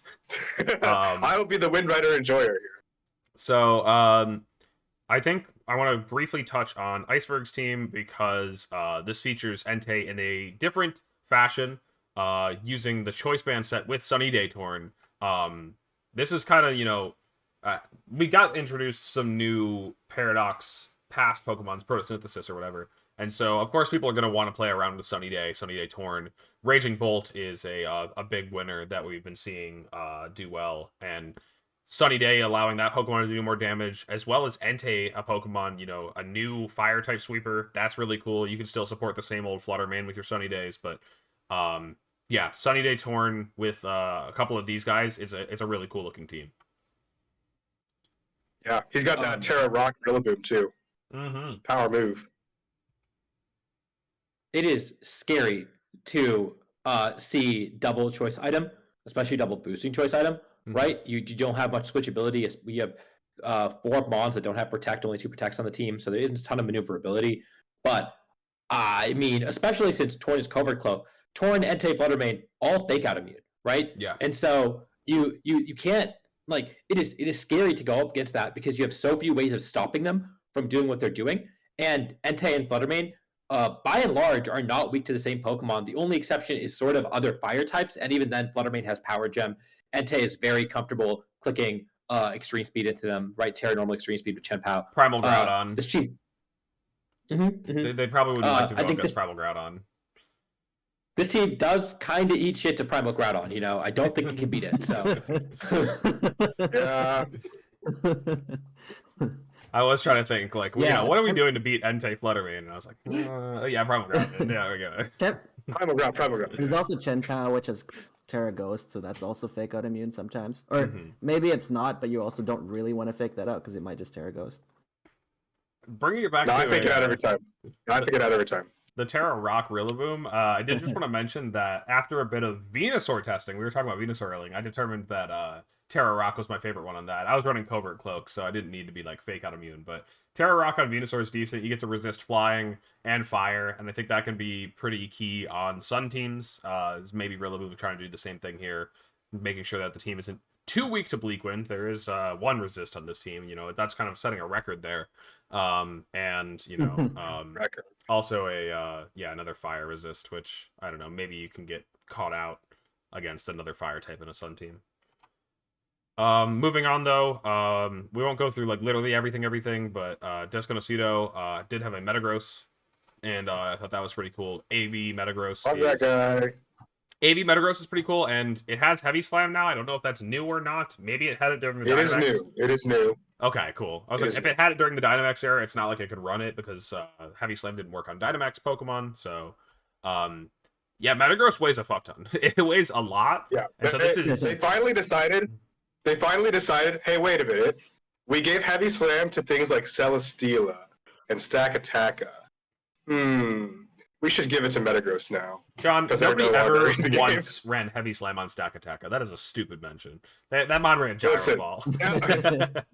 I will be the Wind Rider enjoyer here. So, I think I want to briefly touch on Iceberg's team because this features Entei in a different fashion, using the Choice Band set with Sunny Day Torn. This is kind of, we got introduced some new Paradox past Pokemon's Photosynthesis or whatever. And so, of course, people are going to want to play around with Sunny Day Torn. Raging Bolt is a big winner that we've been seeing do well. And Sunny Day allowing that Pokemon to do more damage, as well as Entei, a Pokemon, a new Fire-type sweeper. That's really cool. You can still support the same old Fluttermane with your Sunny Days. But, yeah, Sunny Day Torn with a couple of these guys is a really cool-looking team. Yeah, he's got that Terra Rock Rillaboom, too. Mm-hmm. Power move. It is scary to see double choice item, especially double boosting choice item, right? You don't have much switchability. We have 4 Mons that don't have Protect, only 2 Protects on the team, so there isn't a ton of maneuverability. But, I mean, especially since Torn is Covert Cloak, Torn, Entei, Fluttermane, all Fake Out immune, right? Yeah. And so you can't, like, it is scary to go up against that because you have so few ways of stopping them from doing what they're doing. And Entei and Fluttermane, by and large, are not weak to the same Pokemon. The only exception is sort of other fire types, and even then, Fluttermane has Power Gem. Entei is very comfortable clicking Extreme Speed into them, right? Terra Normal Extreme Speed with Chien-Pao. Primal Groudon. This team. They probably wouldn't like to go against Primal Groudon. This team does kind of eat shit to Primal Groudon, I don't think we can beat it, so. Yeah. I was trying to think, like, what are we doing to beat Entei Fluttermane? And I was like, yeah, Primal Groudon. Yeah, there we go. Primal Groudon. There's also Chien-Pao, which is Terra Ghost, so that's also Fake Out immune sometimes. Or maybe it's not, but you also don't really want to fake that out because it might just Terra Ghost. bringing it back No, to I think it out every time. I think it out every time. the Terra Rock Rillaboom, I did just want to mention that after a bit of Venusaur testing, we were talking about Venusaur earlier, I determined that Terra Rock was my favorite one on that. I was running Covert Cloak, so I didn't need to be like fake out immune, but Terra Rock on Venusaur is decent. You get to resist flying and fire, and I think that can be pretty key on Sun teams. Maybe Rillaboom trying to do the same thing here, making sure that the team isn't too weak to Bleak Wind. There is one resist on this team, that's kind of setting a record there. And Record. also another fire resist, which I don't know, maybe you can get caught out against another fire type in a Sun team. Moving on though, we won't go through like literally everything, but Desconocido did have a Metagross, and I thought that was pretty cool. AV Metagross. That guy. AV Metagross is pretty cool, and it has Heavy Slam now. I don't know if that's new or not. Maybe it had it during the Dynamax. It is new. It is new. Okay, cool. I was like, if it had it during the Dynamax era, it's not like it could run it because Heavy Slam didn't work on Dynamax Pokemon. So, Metagross weighs a fuck ton. It weighs a lot. Yeah. And so they finally decided. Hey, wait a minute. We gave Heavy Slam to things like Celesteela and Stakataka. We should give it to Metagross now. John, Because they're nobody no longer ever in the game. once ran Heavy Slam on Stakataka. That is a stupid mention. That mon ran Gyro Listen, Ball.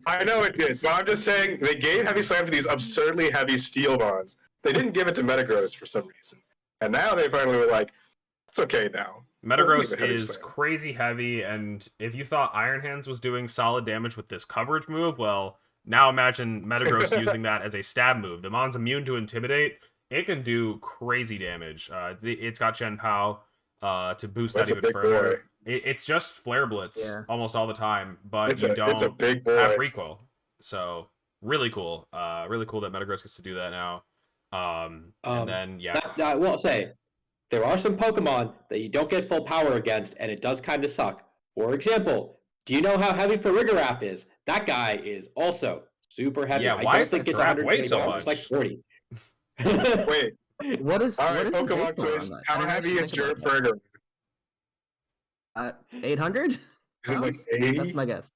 I know it did, but I'm just saying they gave Heavy Slam to these absurdly heavy Steel Bonds. They didn't give it to Metagross for some reason. And now they finally were like, it's okay now. Metagross Heavy is Slam. crazy heavy, and if you thought Iron Hands was doing solid damage with this coverage move, well, now imagine Metagross using that as a stab move. The mon's immune to Intimidate. It can do crazy damage. It's got Chen Pao to boost That's that a even big further. boy. It's just Flare Blitz almost all the time, but It's you a don't big boy. have recoil. So really cool. Really cool that Metagross gets to do that now. And then I will say, there are some Pokemon that you don't get full power against, and it does kind of suck. For example, do you know how heavy Farigiraf is? That guy is also super heavy. Yeah, I why don't does think that it's giraffe weigh 120 so pounds. It's like much? 40. Wait, What is all what right, is the base Pokemon score quiz. on that? How I didn't heavy actually is think your about that. Fergal? 800? Is it like 80? That's my guess.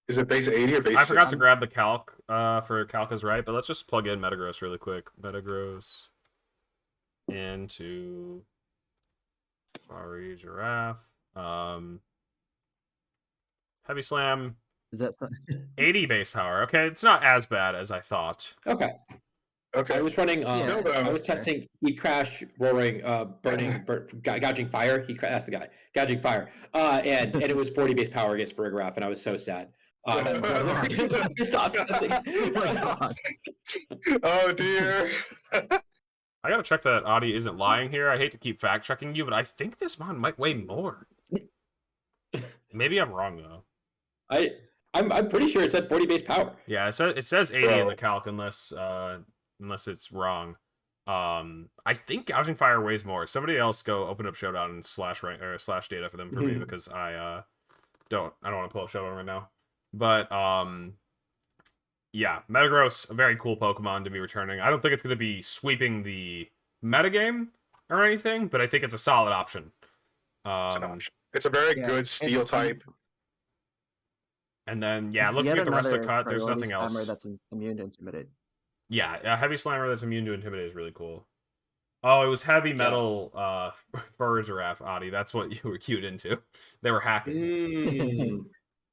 Is it base 80 or base I forgot 60? to grab the Calc for Calc is right, but let's just plug in Metagross really quick. Metagross into Ari Giraffe. Heavy Slam, Is that 80 base power. Okay, it's not as bad as I thought. Okay. Okay. I was running. Yeah. I was testing. He crash, roaring, gouging fire. That's the guy. Gouging fire. And it was 40 base power against Farigiraf, and I was so sad. That's one of the reasons I stopped testing. Oh my god. Oh dear. I gotta check that Adi isn't lying here. I hate to keep fact checking you, but I think this mon might weigh more. Maybe I'm wrong though. I'm pretty sure it said 40 base power. Yeah, it says 80 in Bro. the Calc unless it's wrong. I think Gouging Fire weighs more. Somebody else go open up Showdown and slash data for them for me because I don't want to pull up Showdown right now. But Metagross, a very cool Pokemon to be returning. I don't think it's going to be sweeping the metagame or anything, but I think it's a solid option. It's an option. It's a very good steel type. And then It's looking yet at the rest of the another cut, there's priority nothing else. spammer that's immune to Intimidate. Yeah, a Heavy Slammer that's immune to Intimidate is really cool. Oh, it was Heavy Metal Fur Giraffe, Adi. That's what you were cued into. They were hacking.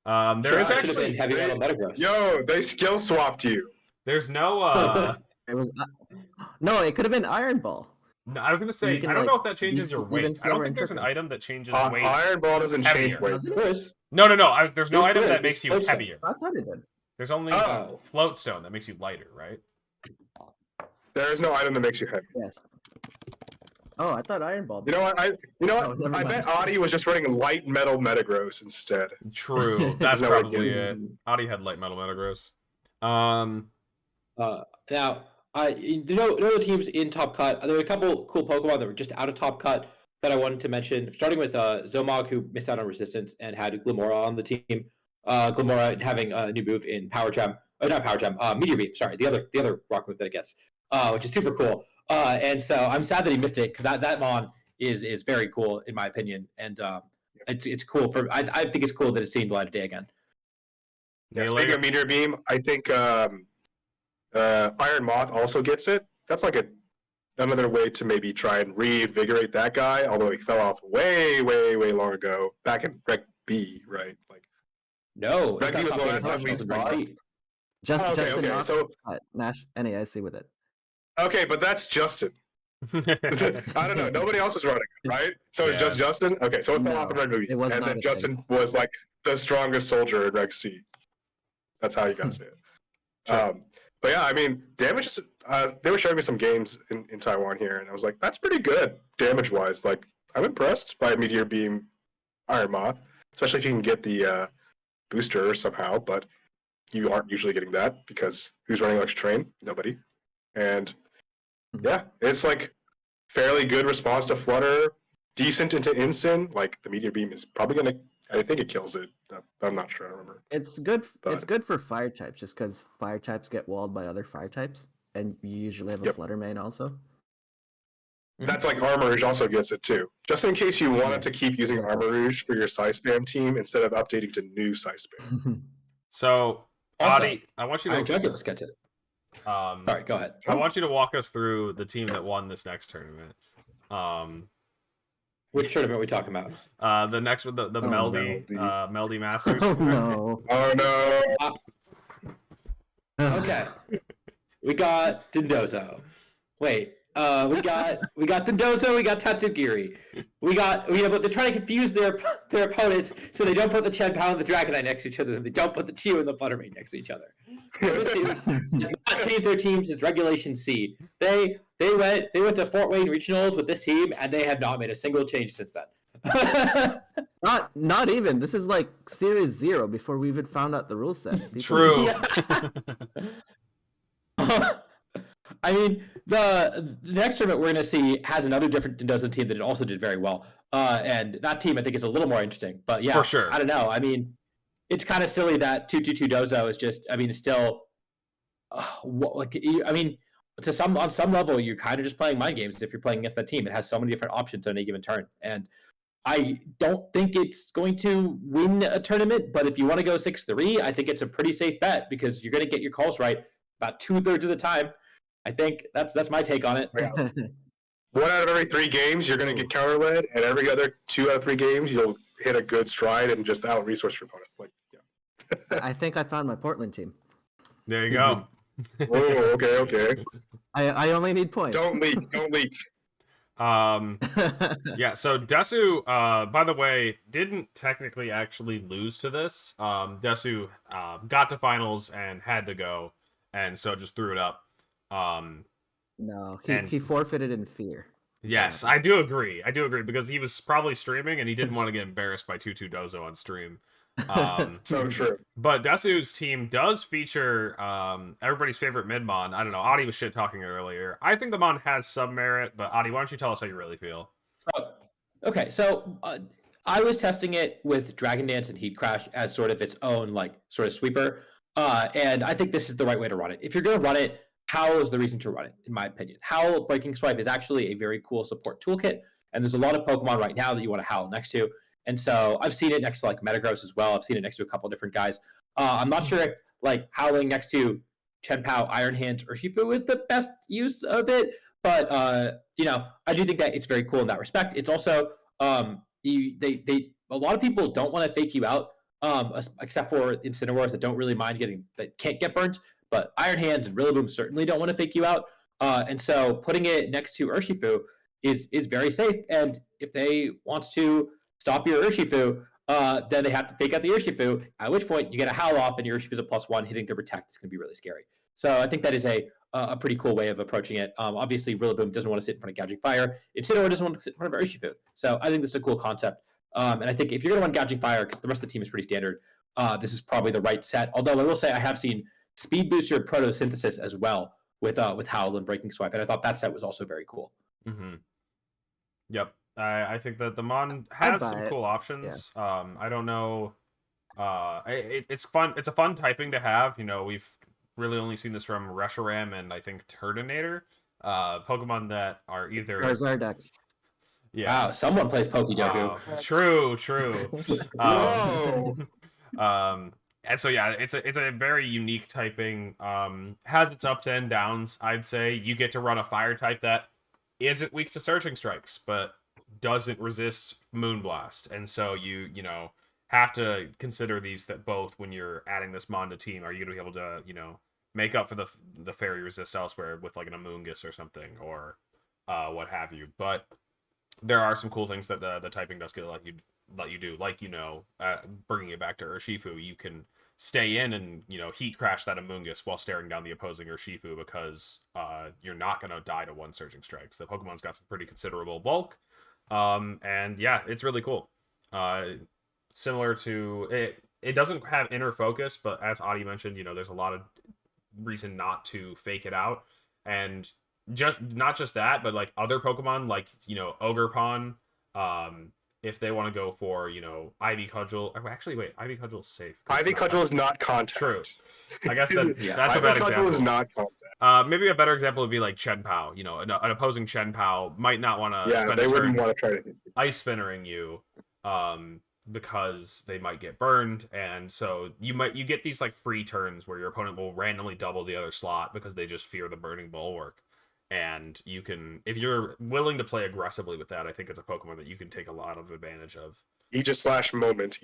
There is actually heavy metal Metagross. Yo, they skill swapped you. there's no It was no, it could have been Iron Ball. no, I was gonna say You can, I don't like, know if that changes use your even weight. I don't slimmer think there's an interpret. item that changes weight. Iron Ball doesn't change heavier. weight. Does it? Chris, No. There's no There's item this, that makes you there's heavier. I thought it did. There's only Oh. Float Stone that makes you lighter, right? There is no item that makes you heavy. Yes. Oh, I thought Iron Ball You did. know what? Oh, never I mind. bet Adi was just running light metal Metagross instead. True. That's no way probably to it. Adi had light metal Metagross. now, the teams in Top Cut. There were a couple cool Pokemon that were just out of Top Cut that I wanted to mention. Starting with Zomog, who missed out on Resistance and had Glimora on the team. Glimora having a new move in Power Gem. Not Power Gem. Meteor Beam. Sorry, the other rock move that I guess, which is super cool. And so I'm sad that he missed it because that mon is very cool in my opinion, and it's cool for. I think it's cool that it's seeing the light of day again. Yeah, speaking of Meteor Beam, I think Iron Moth also gets it. That's like another way to maybe try and reinvigorate that guy, although he fell off way, way, way long ago, back in Rec B, right? Like, No, Rec B was the last time we nationals in Rec C. Just okay, Justin okay, Knox so at NAIC with it. okay, but that's Justin. I don't know. Nobody else is running it, right? So it's just Justin? Okay, so it fell off in No, Reg B. it was And not then a Justin was like the strongest soldier in Reg C. That's how you gotta say it. Sure. But yeah, I mean, damage is, they were showing me some games in Taiwan here, and I was like, that's pretty good damage-wise. Like, I'm impressed by Meteor Beam Iron Moth, especially if you can get the booster somehow, but you aren't usually getting that because who's running Electric Train? Nobody. And yeah, it's like fairly good response to Flutter, decent into Ensign. Like, the Meteor Beam is probably going to, I think it kills it. I'm not sure, I don't remember. It's good. It's But- good for fire types, just because fire types get walled by other fire types, and you usually have a Yep. flutter main also. That's like Armor Rouge also gets it too. Just in case you wanted to keep using Exactly. Armor Rouge for your Size Spam team instead of updating to new Size Spam. So, Also, Adi, I want you Iron to Jugulus gets it. All right, go ahead. I want you to walk us through the team that won this next tournament. Which tournament are we talking about? The next with the Meldy, Meldy Masters. Oh no. Oh no! Okay. We got Dindozo. Wait. We got Dindozo, we got Tatsugiri. But they're trying to confuse their opponents so they don't put the Chen Pao and the Dragonite next to each other, and they don't put the Chiyu and the Fluttermane next to each other. This team has not changed their team since Regulation C. They went to Fort Wayne Regionals with this team, and they have not made a single change since then. Not even. This is like Series 0 before we even found out the rule set. People- True. I mean, the next tournament we're going to see has another different Dindozo team that it also did very well. And that team, I think, is a little more interesting. But yeah, For sure. I don't know. I mean, it's kind of silly that 222 Dozo is just, I mean, it's still, I mean, on some level, you're kind of just playing mind games if you're playing against that team. It has so many different options on any given turn. And I don't think it's going to win a tournament, but if you want to go 6-3, I think it's a pretty safe bet because you're going to get your calls right about 2/3 of the time. I think that's my take on it. Yeah. 1 out of every 3 games, you're going to get counter led, and every other 2 out of 3 games, you'll hit a good stride and just out resource your opponent. Like, yeah. I think I found my Portland team. There you go. Oh, okay. I only need points. Don't leak. Yeah, so Desu, by the way, didn't technically actually lose to this. Desu got to finals and had to go, and so just threw it up. No, And- he forfeited in fear. Yes, I do agree. Because he was probably streaming and he didn't want to get embarrassed by 22 Dozo on stream. So true. But Desu's team does feature everybody's favorite mid-mon. I don't know, Adi was shit talking earlier. I think the mon has some merit, but Adi, why don't you tell us how you really feel? Oh, okay, so I was testing it with Dragon Dance and Heat Crash as sort of its own like sort of sweeper, and I think this is the right way to run it. If you're going to run it, Howl is the reason to run it, in my opinion. Howl Breaking Swipe is actually a very cool support toolkit, and there's a lot of Pokemon right now that you want to Howl next to. And so I've seen it next to like Metagross as well. I've seen it next to a couple of different guys. I'm not sure if like howling next to Chen Pao, Iron Hands, or Shifu is the best use of it, but I do think that it's very cool in that respect. It's also a lot of people don't want to fake you out, except for Incineroars that can't get burnt. But Iron Hands and Rillaboom certainly don't want to fake you out. And so putting it next to Urshifu is very safe. And if they want to stop your Urshifu, then they have to fake out the Urshifu, at which point you get a Howl off and your Urshifu's a +1 hitting the Protect. It's going to be really scary. So I think that is a pretty cool way of approaching it. Obviously, Rillaboom doesn't want to sit in front of Gouging Fire. Incineroar doesn't want to sit in front of Urshifu. So I think this is a cool concept. And I think if you're going to run Gouging Fire, because the rest of the team is pretty standard, this is probably the right set. Although I will say I have seen Speed Booster Photosynthesis as well with Howl and Breaking Swipe, and I thought that set was also very cool. Mm-hmm. Yep, I think that the mon has some cool options. Yeah. I don't know. It's fun. It's a fun typing to have. We've really only seen this from Reshiram and I think Turtonator, Pokemon that are either Charizardex. Yeah. Wow, someone plays Pokedoku. True. Whoa! And so yeah, it's a very unique typing. Has its ups and downs. I'd say you get to run a fire type that isn't weak to searching strikes, but doesn't resist Moonblast, and so you know have to consider these that both when you're adding this mon to team. Are you going to be able to make up for the fairy resist elsewhere with like an Amoonguss or something, or what have you? But there are some cool things that the typing does get let you do, like bringing it back to Urshifu, you can stay in and heat crash that Amoonguss while staring down the opposing Urshifu because you're not going to die to one surging strikes. The Pokemon's got some pretty considerable bulk, and yeah, it's really cool. Similar to it doesn't have inner focus, but as Adi mentioned, there's a lot of reason not to fake it out, and not just that, but like other Pokemon like Ogerpon, if they want to go for Ivy Cudgel. Actually, wait, Ivy Cudgel's safe. Ivy Cudgel is not contact. True. I guess that's a Ivy bad Cudgel example. is not contact. Maybe a better example would be like Chen Pao. An opposing Chen Pao might not want to. Yeah, they wouldn't want to try to hit you. Ice spinnering you, because they might get burned, and so you get these like free turns where your opponent will randomly double the other slot because they just fear the burning bulwark. And you can, if you're willing to play aggressively with that, I think it's a Pokemon that you can take a lot of advantage of. Aegis/moment.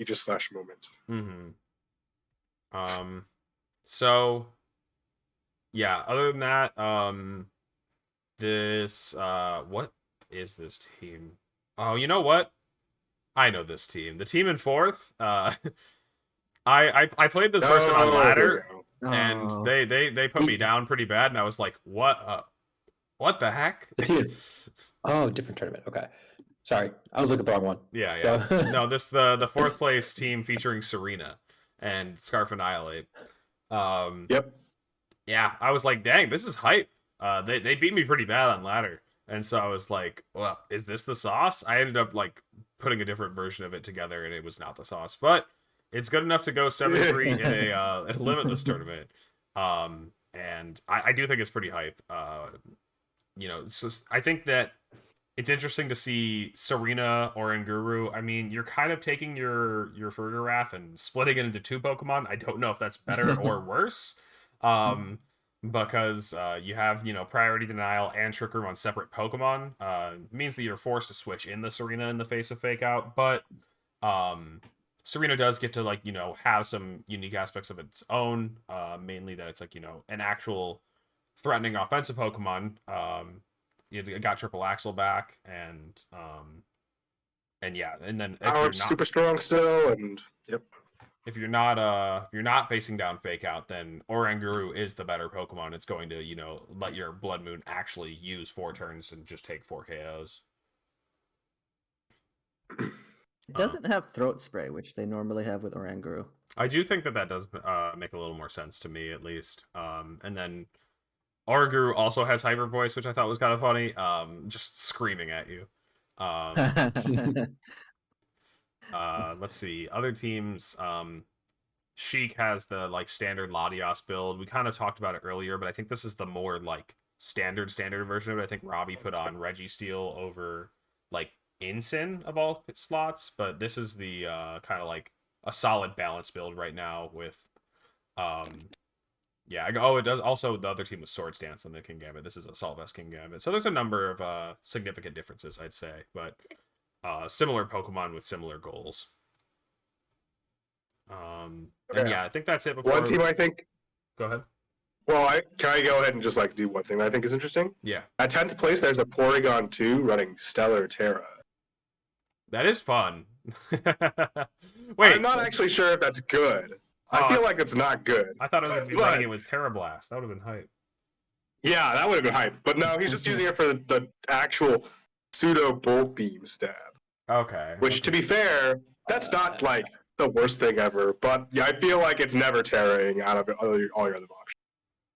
Mm-hmm. So yeah, other than that, this what is this team? Oh, you know what? I know this team. The team in fourth. I played this person on ladder, and they put me down pretty bad, and I was like, what the heck? The team. Oh, different tournament. Okay. Sorry. I was looking at the wrong one. Yeah. No, the fourth place team featuring Serena and Scarf Annihilate. Yep. Yeah, I was like, dang, this is hype. They beat me pretty bad on ladder. And so I was like, well, is this the sauce? I ended up like putting a different version of it together, and it was not the sauce. But it's good enough to go 7-3 in a limitless tournament. And I do think it's pretty hype. So I think that it's interesting to see Serena or Nguru. I mean, you're kind of taking your Fergaraf and splitting it into two Pokemon. I don't know if that's better or worse, because you have priority denial and Trick Room on separate Pokemon. It means that you're forced to switch in the Serena in the face of Fake Out, but Serena does get to have some unique aspects of its own. Mainly that it's an actual threatening offensive Pokemon. It got Triple Axle back, and yeah, and then it's super strong still, and yep. If you're not facing down Fake Out, then Oranguru is the better Pokemon. It's going to let your Blood Moon actually use 4 turns and just take 4 KOs. It doesn't have Throat Spray, which they normally have with Oranguru. I do think that does make a little more sense to me, at least. And then Oranguru also has Hyper Voice, which I thought was kind of funny. Just screaming at you. Let's see. Other teams. Sheik has the standard Latios build. We kind of talked about it earlier, but I think this is the more standard version of it. I think Robbie put on Registeel over Incin of all slots, but this is the kind of a solid balance build right now with it does also. The other team was Swords Dance on the Kingambit. This is Assault Vest Kingambit. So there's a number of significant differences, I'd say, but similar Pokemon with similar goals. And yeah, I think that's it. One team, I think. Go ahead. Well, can I go ahead and just do one thing that I think is interesting? Yeah. At 10th place, there's a Porygon 2 running Stellar Terra. That is fun. Wait, I'm not actually sure if that's good. I feel like it's not good. I thought it would be running it with Terra Blast. That would have been hype. Yeah, that would have been hype. But no, he's just using it for the actual pseudo Bolt Beam stab. Okay. Which, to be fair, that's not the worst thing ever. But yeah, I feel like it's never Terraing out of all your other options.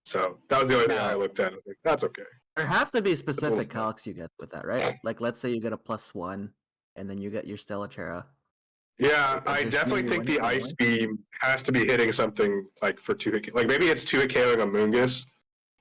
So that was the only thing I looked at. I was like, that's okay. There have to be specific calcs you get with that, right? Let's say you get a +1, and then you get your Stellar Terra. Yeah, I definitely think the Ice Beam has to be hitting something for 2-hit. Maybe it's 2-hit KOing a Moongus,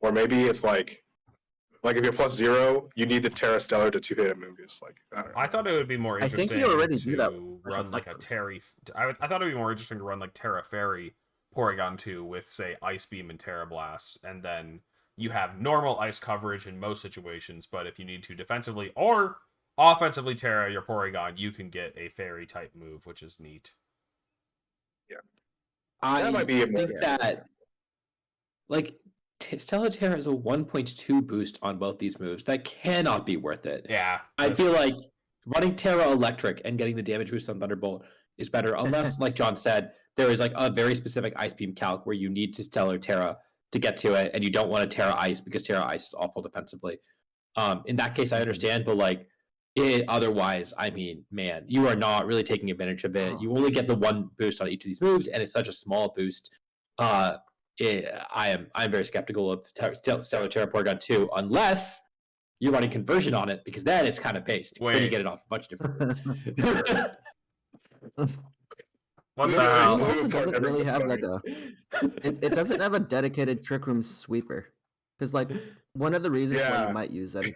or maybe it's if you're +0, you need the Terra Stellar to 2-hit a Moongus. I don't know. I thought it would be more interesting. I think you already do that. Run a Terry. I thought it'd be more interesting to run Terra Fairy Porygon 2 with, say, Ice Beam and Terra Blast, and then you have normal ice coverage in most situations, but if you need to defensively or offensively Terra your Porygon, you can get a Fairy type move, which is neat. I might be a more- think that like Stellar Terra is a 1.2 boost on both these moves. That cannot be worth it. Yeah. I feel like running Terra Electric and getting the damage boost on Thunderbolt is better, unless, like John said, there is like a very specific Ice Beam calc where you need to Stellar Terra to get to it, and you don't want to Terra Ice because Terra Ice is awful defensively. In that case, I understand, but like otherwise, I mean, man, you are not really taking advantage of it. You only get the one boost on each of these moves, and it's such a small boost. I'm very skeptical of Stellar Terra Porygon 2, unless you're running conversion on it, because then it's kind of based. Then you get it off a bunch of different routes. What the This hell? team also doesn't really have like a. It doesn't have a dedicated Trick Room sweeper, because like one of the reasons why Yeah. you might use that is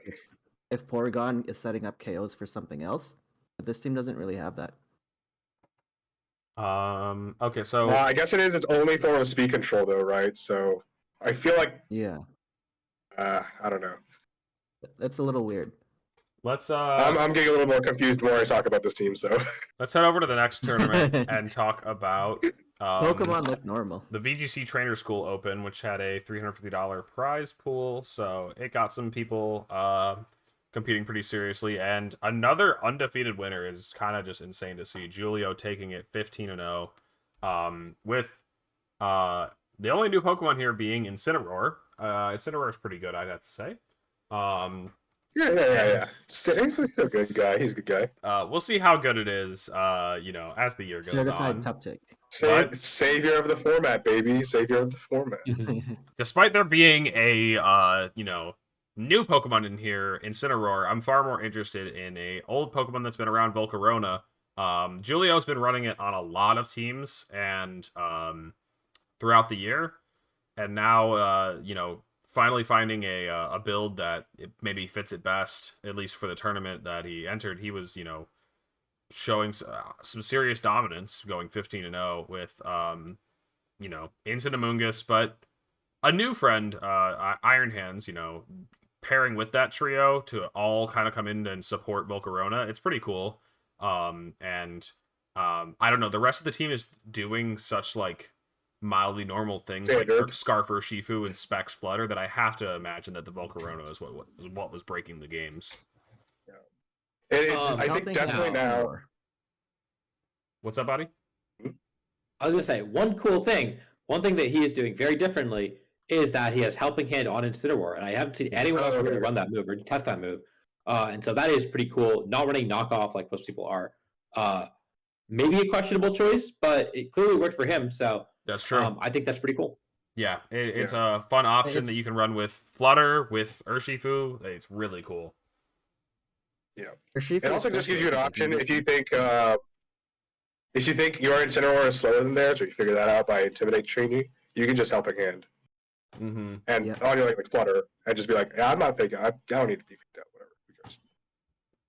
if Porygon is setting up KOs for something else, but this team doesn't really have that. Okay, so Well, I guess it is its only form of speed control, though, right? So I feel like Yeah, I don't know. that's a little weird. let's I'm getting a little more confused the more I talk about this team. So let's head over to the next tournament and talk about Pokemon look normal. the VGC Trainer School Open, which had a $350 prize pool, so it got some people competing pretty seriously, and another undefeated winner is kind of just insane to see. Julio taking it 15-0, with the only new Pokemon here being Incineroar. Incineroar is pretty good, I'd have to say. yeah. He's a good guy. He's a good guy. We'll see how good it is, as the year goes Certified on. top tick. But- Savior of the format, baby. Savior of the format. Despite there being a new Pokemon in here, Incineroar, I'm far more interested in a old Pokemon that's been around, Volcarona. Julio's been running it on a lot of teams and throughout the year, and now finally finding a build that it maybe fits it best, at least for the tournament that he entered. He was showing some serious dominance, going 15-0 with Incinemungus, but a new friend, Iron Hands, pairing with that trio to all kind of come in and support Volcarona. It's pretty cool. I don't know, the rest of the team is doing such like mildly normal things like Scarfer, Shifu, and Specs Flutter that I have to imagine that the Volcarona is what was breaking the games. I think definitely now. What's up, buddy? I was gonna say one thing that he is doing very differently is that he has Helping Hand on Incineroar, and I haven't seen anyone else really run that move or test that move. And so that is pretty cool. Not running knockoff like most people are. Maybe a questionable choice, but it clearly worked for him. So that's true. I think that's pretty cool. Yeah, it's a fun option that you can run with Flutter, with Urshifu. It's really cool. Yeah. Urshifu It also just gives you an especially, option if you think your Incineroar is slower than theirs, or you figure that out by Intimidate training, you can just Helping Hand. Mm-hmm. And on your like Flutter, and just be like, yeah, I'm not thinking. I don't need to be faked out. Whatever. Who cares?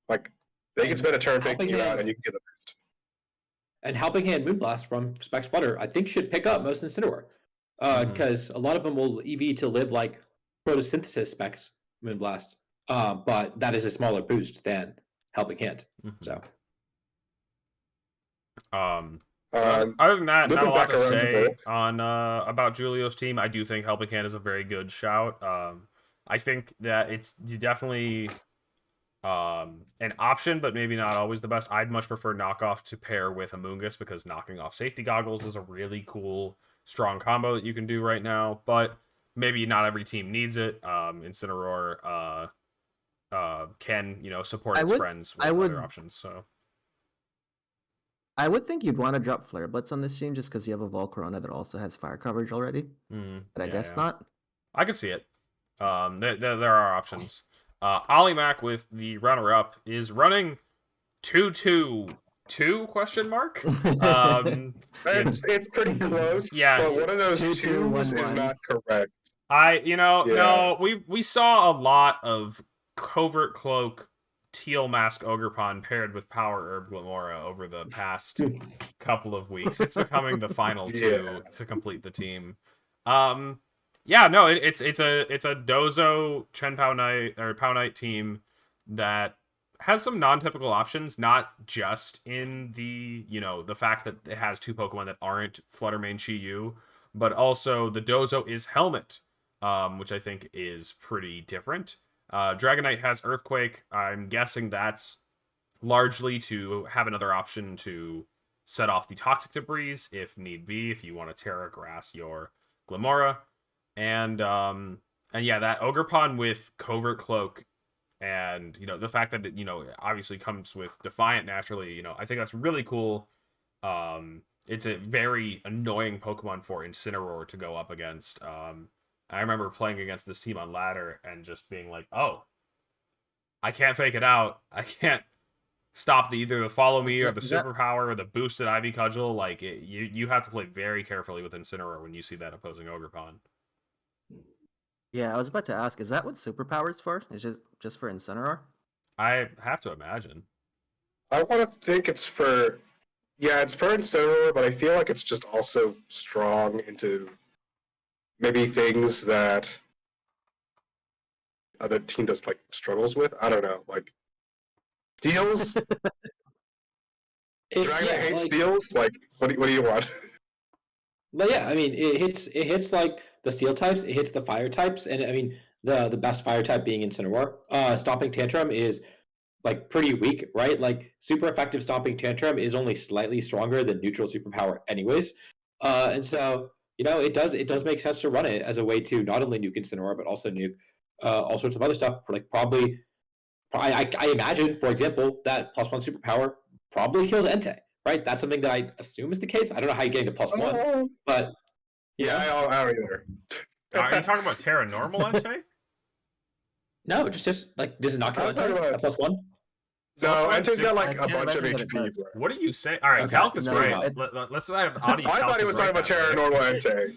Like they can spend a turn faking you out, and you can get the boost. And Helping Hand Moonblast from Specs Flutter, I think, should pick up most Incineroar. Because a lot of them will EV to live like Photosynthesis Specs Moonblast. But that is a smaller boost than Helping Hand. Mm-hmm. So other than that, not a lot back to around the say book. on about Julio's team. I do think Helping Hand is a very good shout. I think that it's definitely an option, but maybe not always the best. I'd much prefer Knockoff to pair with Amoonguss, because knocking off Safety Goggles is a really cool, strong combo that you can do right now. But maybe not every team needs it. Incineroar can support its friends with other options. So I would think you'd want to drop Flare Blitz on this team just because you have a Volcarona that also has fire coverage already. But I guess not. I can see it. There are options. Olimac with the runner-up is running 2-2-2 ? It's pretty close. Yeah. But one of those 2-2, twos is 1-1. not correct. No, we saw a lot of Covert Cloak Teal Mask Ogerpon paired with Power Herb Glamora over the past couple of weeks. It's becoming the final two to complete the team. Yeah, no, it's a Dozo Chen Pao Knight or Pao Knight team that has some non-typical options, not just in the, the fact that it has two Pokemon that aren't Fluttermane Chi-Yu, but also the Dozo is Helmet, which I think is pretty different. Dragonite has Earthquake. I'm guessing that's largely to have another option to set off the Toxic Debris if need be, if you want to Terra Grass your Glamora. And yeah, that Ogerpon with Covert Cloak, and the fact that it obviously comes with Defiant naturally, I think that's really cool. It's a very annoying Pokemon for Incineroar to go up against. I remember playing against this team on ladder and just being like, oh, I can't fake it out. I can't stop either the follow me or the superpower or the boosted Ivy Cudgel. Like you have to play very carefully with Incineroar when you see that opposing Ogerpon. Yeah, I was about to ask, is that what superpower's for? Is just for Incineroar? I have to imagine. I want to think it's for, it's for Incineroar, but I feel like it's just also strong into maybe things that other team just like struggles with. I don't know, like steals. Dragonite hates steals. Like, what do you want? But yeah, I mean, it hits like the steel types, it hits the fire types, and I mean the best fire type being Incineroar. Stomping Tantrum is like pretty weak, right? Like super effective Stomping Tantrum is only slightly stronger than neutral superpower, anyways. And so it does make sense to run it as a way to not only nuke Incineroar but also nuke all sorts of other stuff. Like I imagine, for example, that +1 superpower probably kills Entei, right? That's something that I assume is the case. I don't know how you get into +1, but I don't either. Are you talking about Terra Normal Entei? No, just like does it not kill Entei at +1? No, Entei's got like a bunch of HP. What do you say? All right, Okay. Calc is No, great. no, Let's have Adi. I thought he was talking about Terra Normal Entei.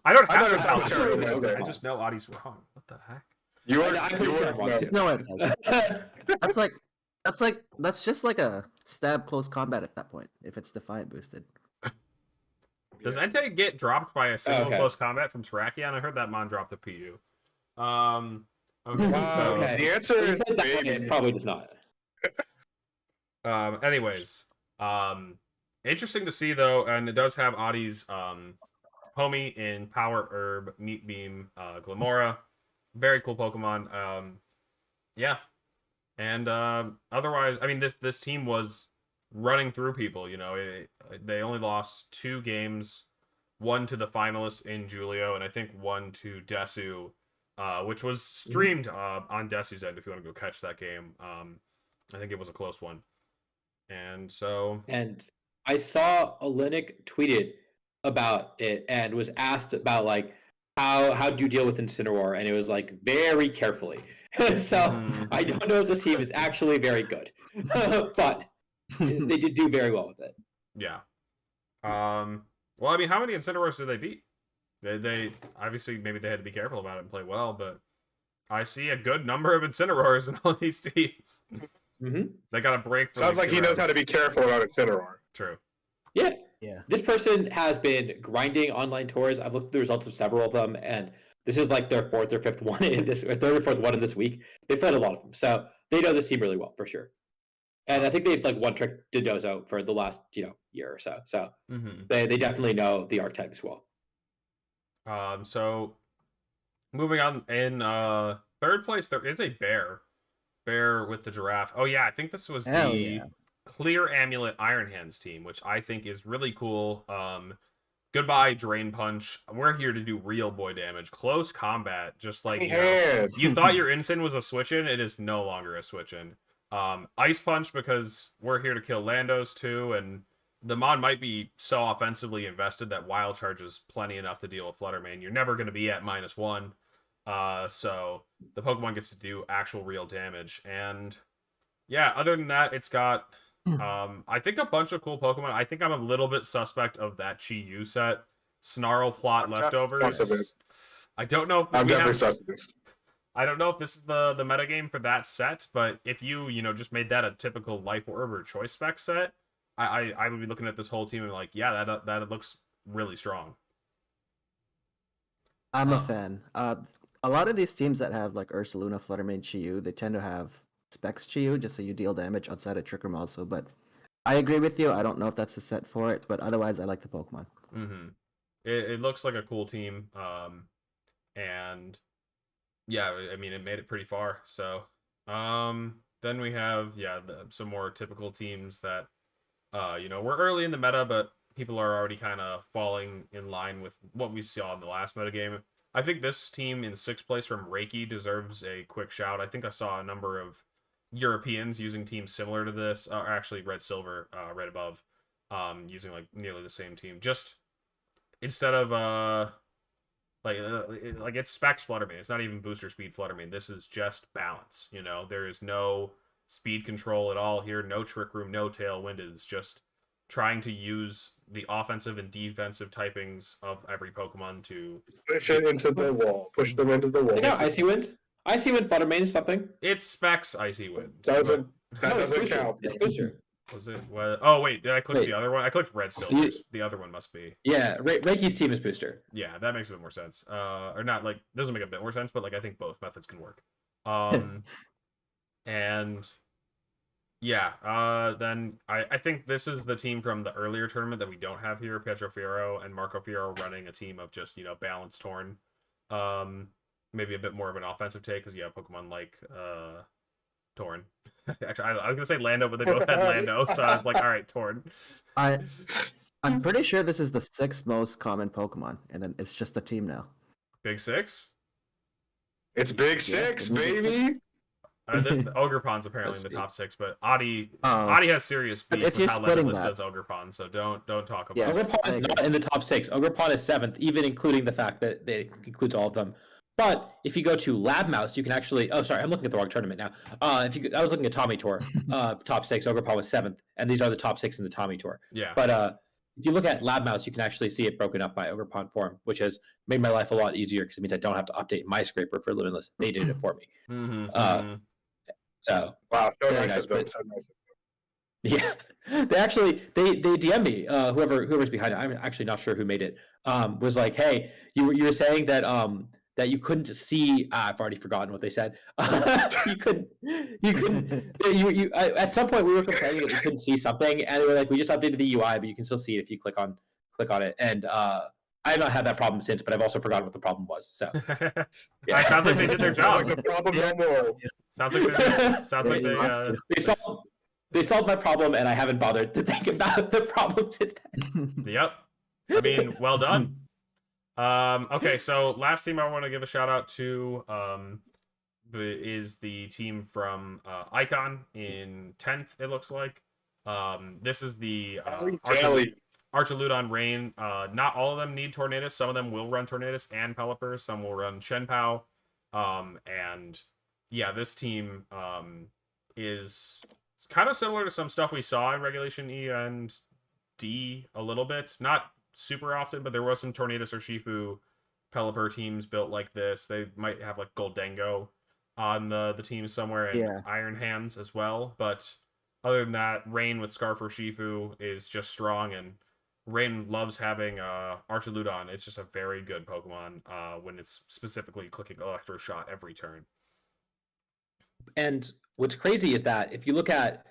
I don't I thought have it was to talking about Terra Calc. Normal. I just know Adi's wrong. What the heck? You were were. Just know it does. That's just like a stab close combat at that point, if it's Defiant boosted. Does Entei get dropped by a single Okay. close combat from Terrakion? I heard that Mon dropped a PU. Okay, so Okay. The answer is That way, maybe. it probably does not. anyways, interesting to see though, and it does have Adi's homie in Power Herb, Meat Beam, Glamora. Very cool Pokemon. Yeah. And otherwise, I mean, this team was running through people. They only lost 2 games, one to the finalist in Julio, and I think one to Desu, which was streamed on Desu's end. If you want to go catch that game, I think it was a close one. And so, And I saw Olenek tweeted about it and was asked about like how do you deal with Incineroar, and it was like very carefully. So I don't know if this team is actually very good, but they did do very well with it. yeah. Well, I mean, how many Incineroars did they beat? They obviously maybe they had to be careful about it and play well, but I see a good number of Incineroars in all these teams. They got a break. For Sounds like he knows how to be careful about Incineroar. True. Yeah. Yeah. This person has been grinding online tours. I've looked at the results of several of them, and this is like their 4th or 5th one in this, or 3rd or 4th one in this week. They've played a lot of them, so they know this team really well for sure. And I think they've like one trick Dozo for the last year or so. So they definitely know the archetype as well. So moving on in 3rd place, there is a bear with the giraffe. Oh yeah, I think this was the Clear Amulet Iron Hands team, which I think is really cool. Goodbye Drain Punch. We're here to do real boy damage, close combat. Just like you thought your Incin was a switch-in, it is no longer a switch-in. Ice Punch, because we're here to kill Landos too, and the Mon might be so offensively invested that Wild Charge is plenty enough to deal with Fluttermane. You're never going to be at -1, so the Pokemon gets to do actual real damage. And yeah, other than that, it's got I think a bunch of cool Pokemon. I think I'm a little bit suspect of that Chi-Yu set. Snarl Plot Leftovers. I don't know if I'm definitely suspect. I don't know if this is the metagame for that set, but if you just made that a typical life orb or choice spec set, I would be looking at this whole team and like, yeah, that looks really strong. I'm a fan. A lot of these teams that have like Ursaluna, Fluttermane, Chiyu, they tend to have Specs Chiyu, just so you deal damage outside of Trick Room also. But I agree with you. I don't know if that's a set for it, but otherwise, I like the Pokemon. Mm-hmm. It looks like a cool team. And yeah, I mean, it made it pretty far. So, then we have some more typical teams that, we're early in the meta, but people are already kind of falling in line with what we saw in the last metagame. I think this team in 6th place from Reiki deserves a quick shout. I think I saw a number of Europeans using teams similar to this, or actually Red Silver, right above, using like nearly the same team. Just instead of like it's Specs Fluttermane. It's not even booster speed Fluttermane. This is just balance. There is no speed control at all here. No Trick Room, no Tailwind. It's just trying to use the offensive and defensive typings of every Pokemon to push it into the wall. Push them into the wall. They got Icy Wind. Icy Wind Fluttermane is something. It's Specs Icy Wind. That No, doesn't it's count. It's booster. Was it? Oh wait, did I click Wait. the other one? I clicked Red Silver. The other one must be. Yeah, Reiki's team is booster. Yeah, that makes a bit more sense. Or not like doesn't make a bit more sense, but like I think both methods can work. And yeah, then I think this is the team from the earlier tournament that we don't have here. Pedro Fierro and Marco Fierro running a team of just balanced Torn. Maybe a bit more of an offensive take because Pokemon like Torn. Actually, I was gonna say Lando, but they both had Lando, so I was like, all right, Torn. I'm pretty sure this is the 6th most common Pokemon, and then it's just a team now. Big 6. It's Big Six, baby. This Ogerpon's apparently in the top 6, but Adi Oh. has serious But beef if with you're how splitting Limitless that- does Ogerpon, so don't talk about Yes. it. Ogerpon I is agree. not in the top 6. Ogerpon is 7th, even including the fact that it includes all of them. But if you go to Lab Mouse, you can actually. Oh, sorry, I'm looking at the wrong tournament now. I was looking at Tommy Tour. Top 6. Ogerpon was 7th, and these are the top 6 in the Tommy Tour. Yeah. But if you look at Lab Mouse, you can actually see it broken up by Ogerpon form, which has made my life a lot easier because it means I don't have to update my scraper for Limitless. They did it for me. So Wow, so Very nice nice, of them. but- So nice. yeah, they DM me. Whoever's behind it, I'm actually not sure who made it. Was like, hey, you were saying that that you couldn't see. I've already forgotten what they said. you couldn't. At some point we were complaining that you couldn't see something, and they were like, we just updated the UI, but you can still see it if you click on it. And I have not had that problem since, but I've also forgotten what the problem was. So Yeah. It sounds like they did their Sounds job. like the problem no more. Sounds like Yeah, they you lost it. they solved my problem, and I haven't bothered to think about the problem since then. Yep. I mean, well done. Okay, so last team I want to give a shout out to is the team from Icon in 10th, it looks like. This is the Daily. Archaludon Rain. Not all of them need Tornadus. Some of them will run Tornadus and Pelipper. Some will run Shenpao. And yeah, this team is kind of similar to some stuff we saw in Regulation E and D a little bit. Not super often, but there was some Tornadus or Shifu Pelipper teams built like this. They might have like Goldengo on the team somewhere, and Yeah. Iron Hands as well. But other than that, Rain with Scarf or Shifu is just strong, and Rain loves having Archaludon. It's just a very good Pokemon when it's specifically clicking Electro Shot every turn. And what's crazy is that if you look at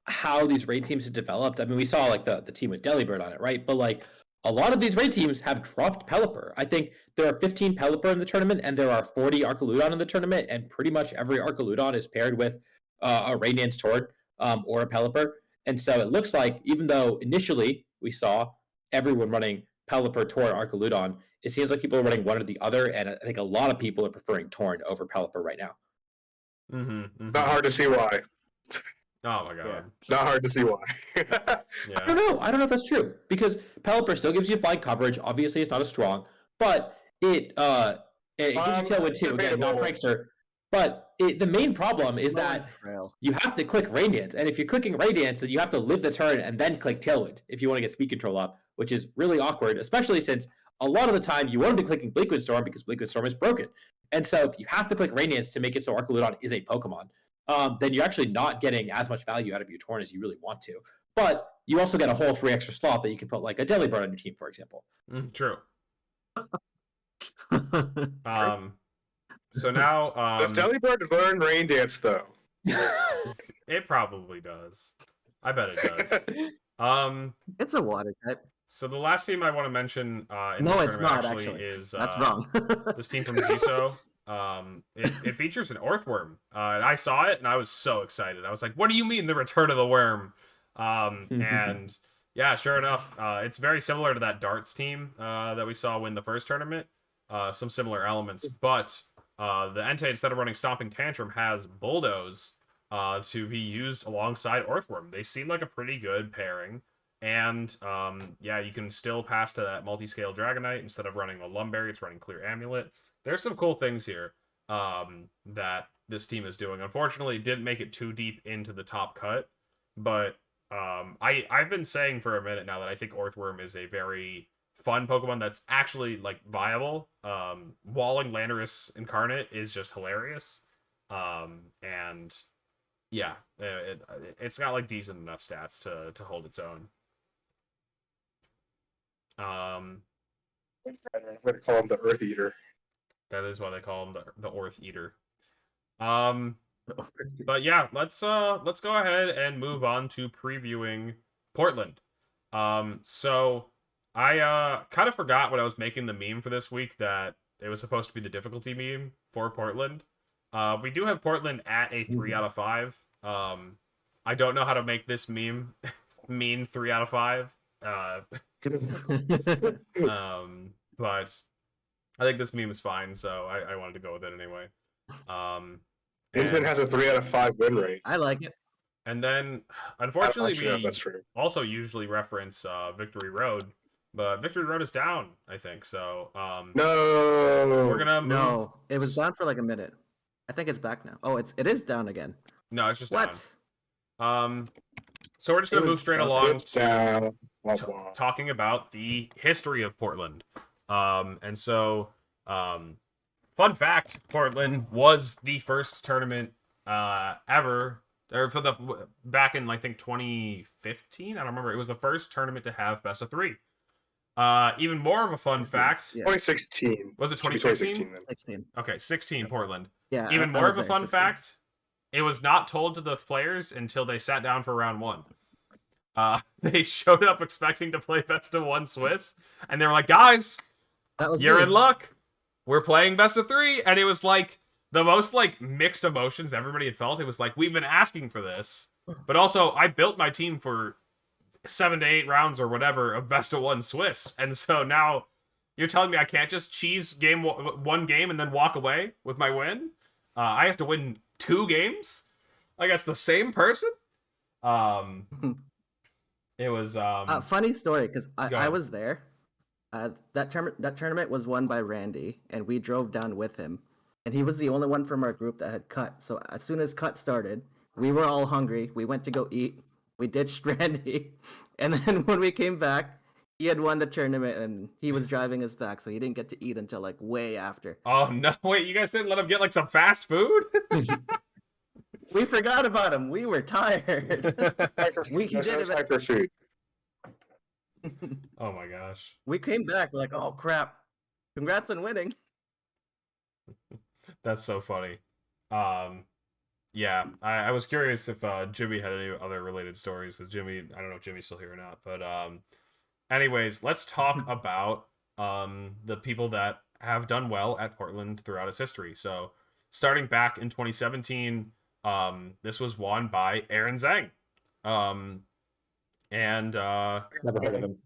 how these raid teams have developed, I mean, we saw like the team with Delibird on it, right? But like a lot of these raid teams have dropped Pelipper. I think there are 15 Pelipper in the tournament, and there are 40 Archaludon in the tournament, and pretty much every Archaludon is paired with a Radiance Tord or a Pelipper. And so it looks like, even though initially we saw everyone running Pelipper, Torn, Archaludon, it seems like people are running one or the other, and I think a lot of people are preferring Torn over Pelipper right now. It's not hard to see why. Oh my god. Yeah. It's not hard to see why. I Yeah. don't know. I don't know if that's true, because Pelipper still gives you flying coverage. Obviously, it's not as strong, but it gives you Tailwind too. Again, not debatable. Prankster. But the main problem is Slow that and frail. you have to click Radiance, and if you're clicking Radiance, then you have to live the turn and then click Tailwind if you want to get speed control up, which is really awkward, especially since a lot of the time you want to be clicking Bleakwood Storm because Bleakwood Storm is broken. And so if you have to click Radiance to make it so Archaludon is a Pokemon, then you're actually not getting as much value out of your Torn as you really want to. But you also get a whole free extra slot that you can put like a Delibird on your team, for example. True. So now Does Delibird learn Rain Dance though? it probably does. I bet it does. It's a water type. So the last team I want to mention in No, this it's tournament not, actually is That's wrong. this team from Jiso. It features an Earthworm. And I saw it and I was so excited. I was like, "What do you mean the return of the worm?" And yeah, sure enough, it's very similar to that Darts team that we saw win the first tournament. Some similar elements, but the Entei, instead of running Stomping Tantrum, has Bulldoze to be used alongside Earthworm. They seem like a pretty good pairing. And yeah, you can still pass to that multi-scale Dragonite. Instead of running a Lumberry, it's running Clear Amulet. There's some cool things here that this team is doing. Unfortunately, it didn't make it too deep into the top cut. But I've been saying for a minute now that I think Earthworm is a very fun Pokemon that's actually like viable. Walling Landorus Incarnate is just hilarious. And yeah, it's got like decent enough stats to hold its own. I'm going to call him the Earth Eater. That is why they call him the Earth Eater. But yeah, let's go ahead and move on to previewing Portland. So I kind of forgot when I was making the meme for this week that it was supposed to be the difficulty meme for Portland. We do have Portland at a 3 out of 5. I don't know how to make this meme mean 3 out of 5. But I think this meme is fine, so I wanted to go with it anyway. England has a 3 out of 5 win rate. I like it. And then, unfortunately, Actually, no, we that's true. also usually reference Victory Road, but Victory Road is down, I think. So No, we're gonna move. No, it was down for like a minute. I think it's back now. Oh, it is down again. No, it's just What? down. So we're just gonna It move was straight down. along it's down. Blah, to blah. talking about the history of Portland. And so, fun fact: Portland was the first tournament ever, or for the back in I think 2015. I don't remember. It was the first tournament to have best of 3. Even more of a fun 16, fact. yeah. 2016. Was it Should be 2016? 2016 then. 16. Okay, 16 Portland. Yeah. Even I more was of a there, fun 16. fact, it was not told to the players until they sat down for round 1. They showed up expecting to play best of 1 Swiss, and they were like, "Guys, That was you're me. in luck. We're playing best of 3." And it was like the most like mixed emotions everybody had felt. It was like, we've been asking for this, but also I built my team for 7 to 8 rounds or whatever of best of 1 Swiss, and so now you're telling me I can't just cheese one game and then walk away with my win? I have to win 2 games against the same person. It was Funny story, because Go I ahead. was there. That tournament was won by Randy, and we drove down with him. And he was the only one from our group that had cut. So as soon as cut started, we were all hungry. We went to go eat. We ditched Randy. And then when we came back, he had won the tournament, and he was driving us back. So he didn't get to eat until like way after. Oh no! Wait, you guys didn't let him get like some fast food? We forgot about him. We were tired. He There's no did it. time for food. Oh my gosh. We came back like, oh crap! Congrats on winning. That's so funny. Yeah, I was curious if Jimmy had any other related stories, because Jimmy, I don't know if Jimmy's still here or not, but anyways, let's talk about the people that have done well at Portland throughout its history. So starting back in 2017, this was won by Aaron Zhang. And Never heard of him.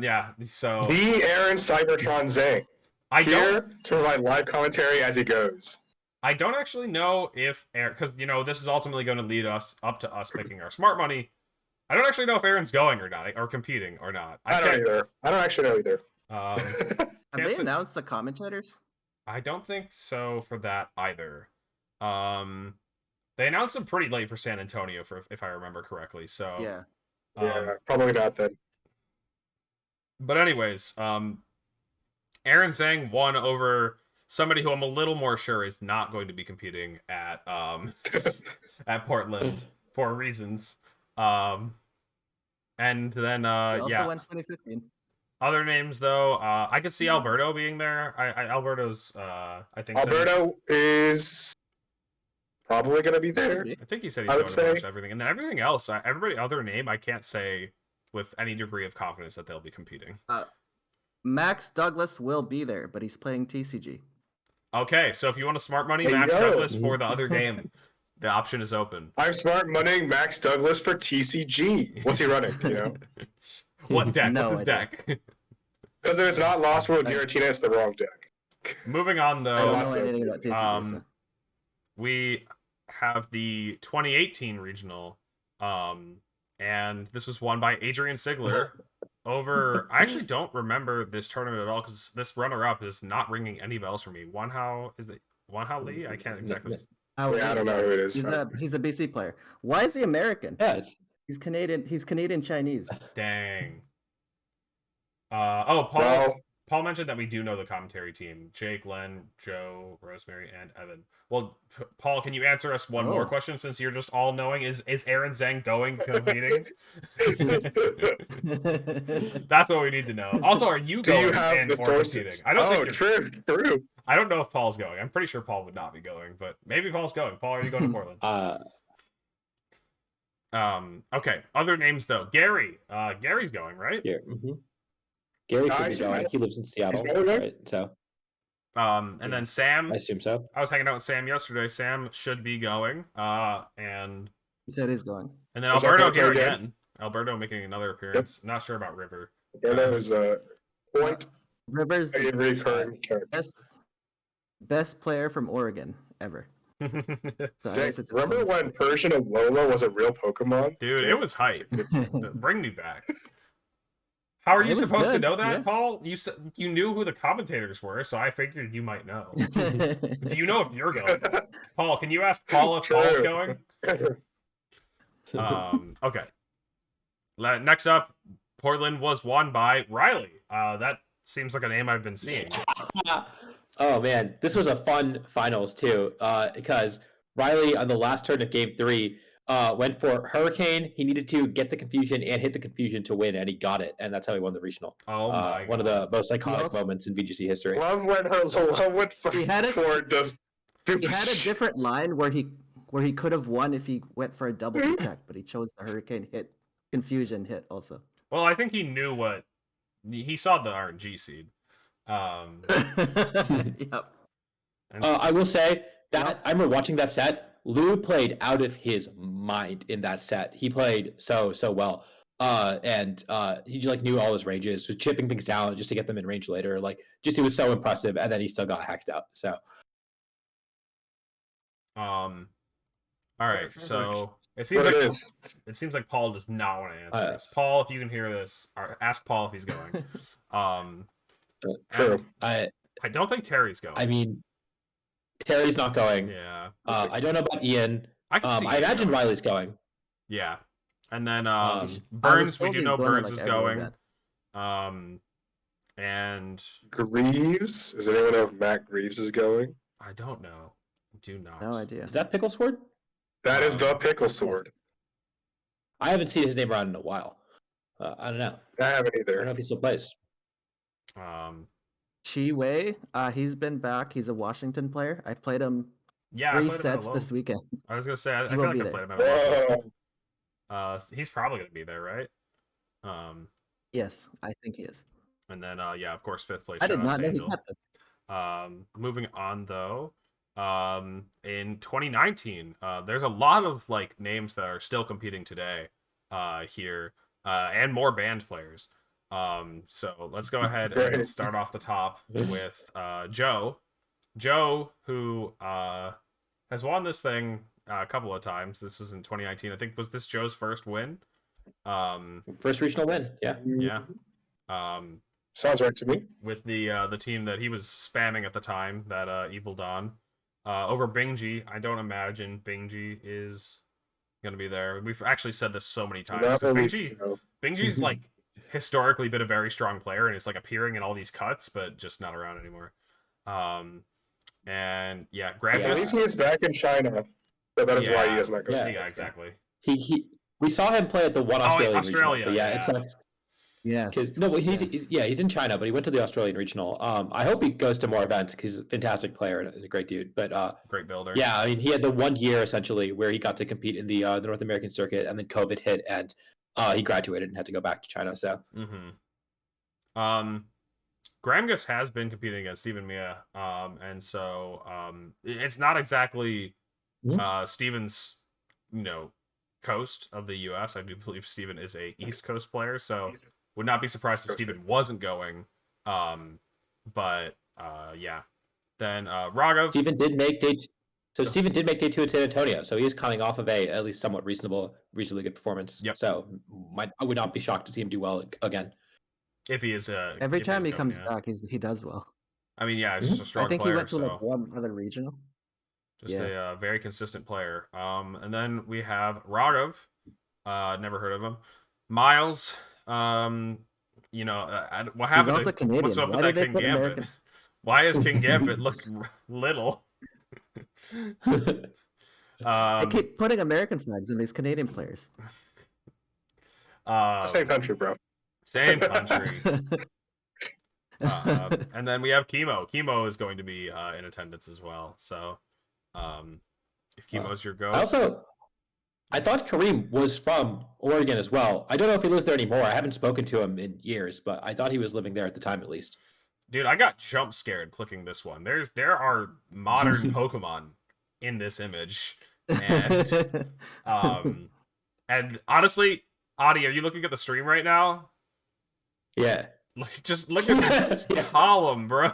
yeah, so The Aaron Cybertron Zhang. I don't Here to provide live commentary as he goes. I don't actually know if Aaron, because this is ultimately going to lead us up to us picking our smart money. I don't actually know if Aaron's going or not, or competing or not. I don't either. I don't actually know either. Have Can't they say- announced the commentators? I don't think so for that either. They announced them pretty late for San Antonio, if I remember correctly. So Yeah. Yeah, probably not then. But anyways, Aaron Zhang won over somebody who I'm a little more sure is not going to be competing at at Portland for reasons. And then He also yeah, won 2015. other names though, I could see Alberto being there. Alberto's I think Alberto is probably going to be there. I think he said he's I going would to pretty much say. everything, and then everything else, everybody other name, I can't say with any degree of confidence that they'll be competing. Max Douglas will be there, but he's playing TCG. Okay, so if you want to smart money Hey, Max yo. Douglas for the other game, the option is open. I'm smart moneying Max Douglas for TCG. What's he running? You know, What deck? No What's his idea. deck? because if it's not Lost World Giratina, it's the wrong deck. Moving on I though, don't know Also, anything about TCG. So. we have the 2018 regional, and this was won by Adrian Sigler over. I actually don't remember this tournament at all because this runner-up is not ringing any bells for me. Is it Wanhao Lee? I can't exactly. Oh, Yeah, I don't know who it is. He's a BC player. Why is he American? Yeah, He's Canadian. He's Canadian Chinese. Dang. Paul. Well, Paul mentioned that we do know the commentary team: Jake, Len, Joe, Rosemary, and Evan. Well, Paul, can you answer us one more question since you're just all knowing? Is Aaron Zhang going competing? That's what we need to know. Also, are you do going you have and the or sources? competing? I don't think you're, true. I don't know if Paul's going. I'm pretty sure Paul would not be going, but maybe Paul's going. Paul, are you going to Portland? Okay. Other names though. Gary. Gary's going, right? Yeah. Gary should be Guys, going. He lives in Seattle, going there? right? So And then Sam. I assume so. I was hanging out with Sam yesterday. Sam should be going. And He said he's going. then Is Alberto Alberto here again? again. Alberto making another appearance. Not sure about River. Alberto is a quite Rivers, a recurring character. best player from Oregon ever. So I guess it's Remember when Persian Alola was a real Pokemon? Dude, it was hype. Bring me back. How are you It was supposed to good, know that, yeah. Paul? You knew who the commentators were, so I figured you might know. Do you know if you're going? Paul, can you ask Paul if Paul's True. going? Okay. Next up, Portland was won by Riley. That seems like a name I've been seeing. Oh man, this was a fun finals too, because Riley on the last turn of Game 3 went for Hurricane. He needed to get the confusion and hit the confusion to win, and he got it, and that's how he won the regional. Oh my One of the most iconic else? moments in VGC history. Love when He had it- Ford does. He had a different line where he could have won if he went for a double protect, but he chose the Hurricane hit, confusion hit also. Well, I think he knew what he saw the RNG seed. Yep. And I will say that Yes. I remember watching that set. Lou played out of his mind in that set. He played so well, and he like knew all his ranges, was chipping things down just to get them in range later. Like, just it was so impressive, and then he still got hacked out. So, all right, so it seems What like it is. it seems like Paul does not want to answer Uh, this. Paul, if you can hear this, or ask Paul if he's going. True. I don't think Terry's going. I mean, Terry's not going. Yeah, I don't know about Ian. I can see. I Ian imagine going. Riley's going. Yeah, and then I was Burns. We told do he's know going to, Burns like, is every going. event. And Greaves. Does anyone know if Matt Greaves is going? I don't know. Do not. No idea. Is that Pickle Sword? That is the pickle sword. I haven't seen his name around in a while. I don't know. I haven't I don't know either. if he still plays. Chi Wei, he's been back. He's a Washington player. I played him Yeah, I 3 played him at sets a this low. weekend. I was gonna say I He feel will like be I there. played him at a low. Whoa. He's probably gonna be there, right? Yes, I think he is. And then yeah, of course, fifth place. I did shout out not know he Stanhill. got this. Moving on though, in 2019, there's a lot of like names that are still competing today, here, and more band players. So let's go ahead and Great. start off the top with Joe. Joe, who has won this thing a couple of times. This was in 2019. I think was this Joe's first win. First regional win. Yeah. Yeah. Sounds right to me. With the team that he was spamming at the time, that Evil Dawn, over Bingji. I don't imagine Bingji is gonna be there. We've actually said this so many times. 'Cause Bingji, Bingji's like historically been a very strong player and is like appearing in all these cuts, but just not around anymore. And yeah, I believe Grampus. he is back in China, so that is why he Yeah. has not go. Yeah. Yeah, exactly. We saw him play at the one Australian regional, Australia, but yeah, yeah. it sucks. Yes. Because no, but yes. he's in China, but he went to the Australian regional. I hope he goes to more events because he's a fantastic player and a great dude. But Great builder. yeah, I mean, he had the 1 year essentially where he got to compete in the North American circuit, and then COVID hit, and he graduated and had to go back to China. So Gramgus has been competing against Stephen Mia, and so it's not exactly Stephen's, coast of the U.S. I do believe Stephen is a East Coast player, so would not be surprised if Stephen wasn't going. But yeah, then Raghav. Stephen did make day. So Stephen did make day 2 at San Antonio, so he is coming off of a at least somewhat reasonably good performance. Yep. So I would not be shocked to see him do well again. If he is every time he comes back, he does well. I mean, yeah, he's just a strong I think player, he went to so like one other regional. just a very consistent player. And then we have Raghav. Never heard of him. Miles. What happened? He's also Canadian. What's up with Why that did they King put Gambit? American- Why does King Gambit look little? They keep putting American flags in these Canadian players. Same country, bro. Same country. And then we have Chemo. Chemo is going to be in attendance as well. So, if Chemo's your go, I thought Kareem was from Oregon as well. I don't know if he lives there anymore. I haven't spoken to him in years, but I thought he was living there at the time at least. dude, I got jump scared clicking this one. There are modern Pokemon in this image, and and honestly, Adi, are you looking at the stream right now? Yeah. Just look at this column, bro.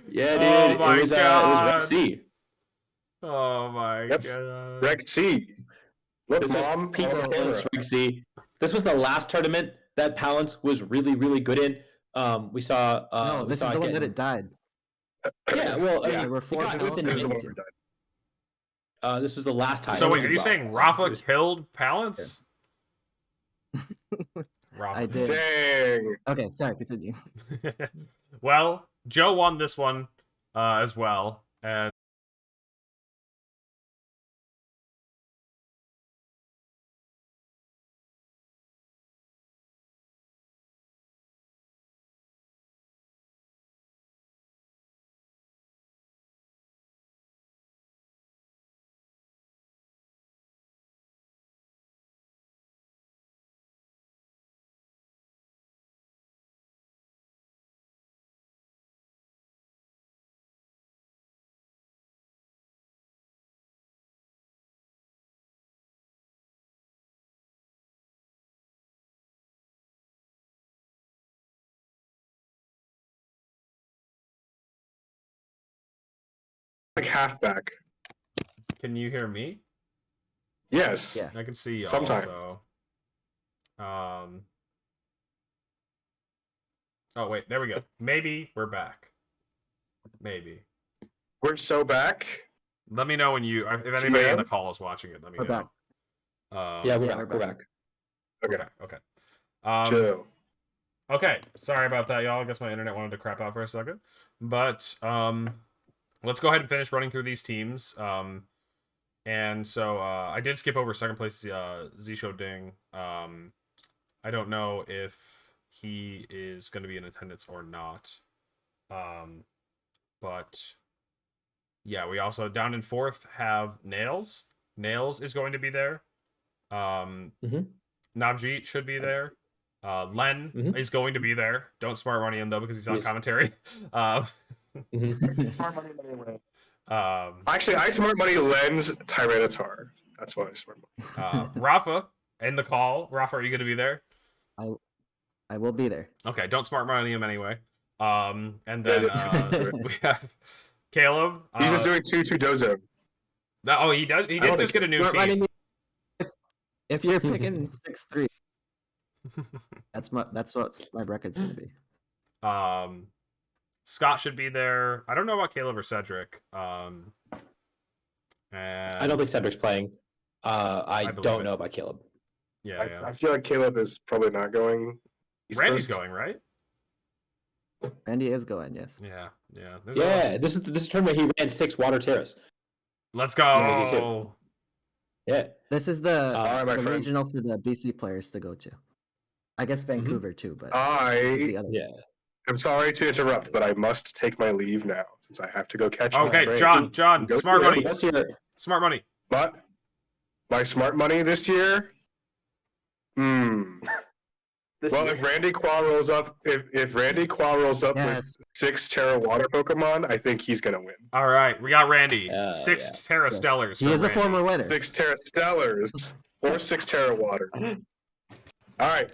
Yeah, Oh dude. my It was God. Rec C. Oh my god. Rec C. Look, This was mom. peak on camera. Rec C. This was the last tournament that Palance was really, really good in. We saw. No, we this saw is the one getting- that it died. Yeah, well, Yeah, there were it four got health. within This is the one minute. where we died. This was the last time. So wait, as are you well. saying It Rapha was- killed Palance? Rapha. I did. Dang. Okay, sorry, continue. Well, Joe won this one as well, and Like halfback. can you hear me? Yes. Yeah. I can see you Sometime. also. Oh wait, there we go. Maybe we're back. Maybe. We're so back. Let me know when you. If anybody on the call is watching it, let me We're know. back. Yeah, Yeah, we're we're back. Okay. Okay. Chill. Okay. Sorry about that, y'all. I guess my internet wanted to crap out for a second. But let's go ahead and finish running through these teams. And so I did skip over second place Zisho Ding. I don't know if he is going to be in attendance or not. But yeah, we also down in fourth have Nails. Nails is going to be there. Navjeet should be there. Len is going to be there. Don't smart money him though because he's on Yes. commentary. Smart money anyway. Actually, I smart money lens Tyranitar. That's what I smart money. Rapha in the call. Rapha, are you going to be there? I will be there. Okay, don't smart money him anyway. And then we have Caleb. He's just doing 2-2 dozo. Oh, he does. He I don't did just think get a new Smart money team. me- If you're picking 6-3, that's what my record's gonna be. Scott should be there. I don't know about Caleb or Cedric. And I don't think Cedric's playing. I believe don't it. know about Caleb. Yeah. I feel like Caleb is probably not going. East Randy's Coast. going, right? Randy is going, yes. Yeah. Yeah, this is a tournament he ran 6 Water Terrace. Let's Yeah, he did go. too. Yeah. This is the Alright, my the friend. regional for the BC players to go to. I guess Vancouver too, but this is the other. Yeah. I'm sorry to interrupt, but I must take my leave now since I have to go catch the Okay, train. John, Go smart to it. money. What's your Smart money. But my smart money this year. Well, if Randy Qua rolls up, if Randy Qua rolls up Yes. with 6 Terra Water Pokemon, I think he's gonna win. All right, we got Randy. Oh, 6 Terra Yes. Stellars. He for is a Randy. former winner. 6 Terra Stellars or 6 Terra Water. All right.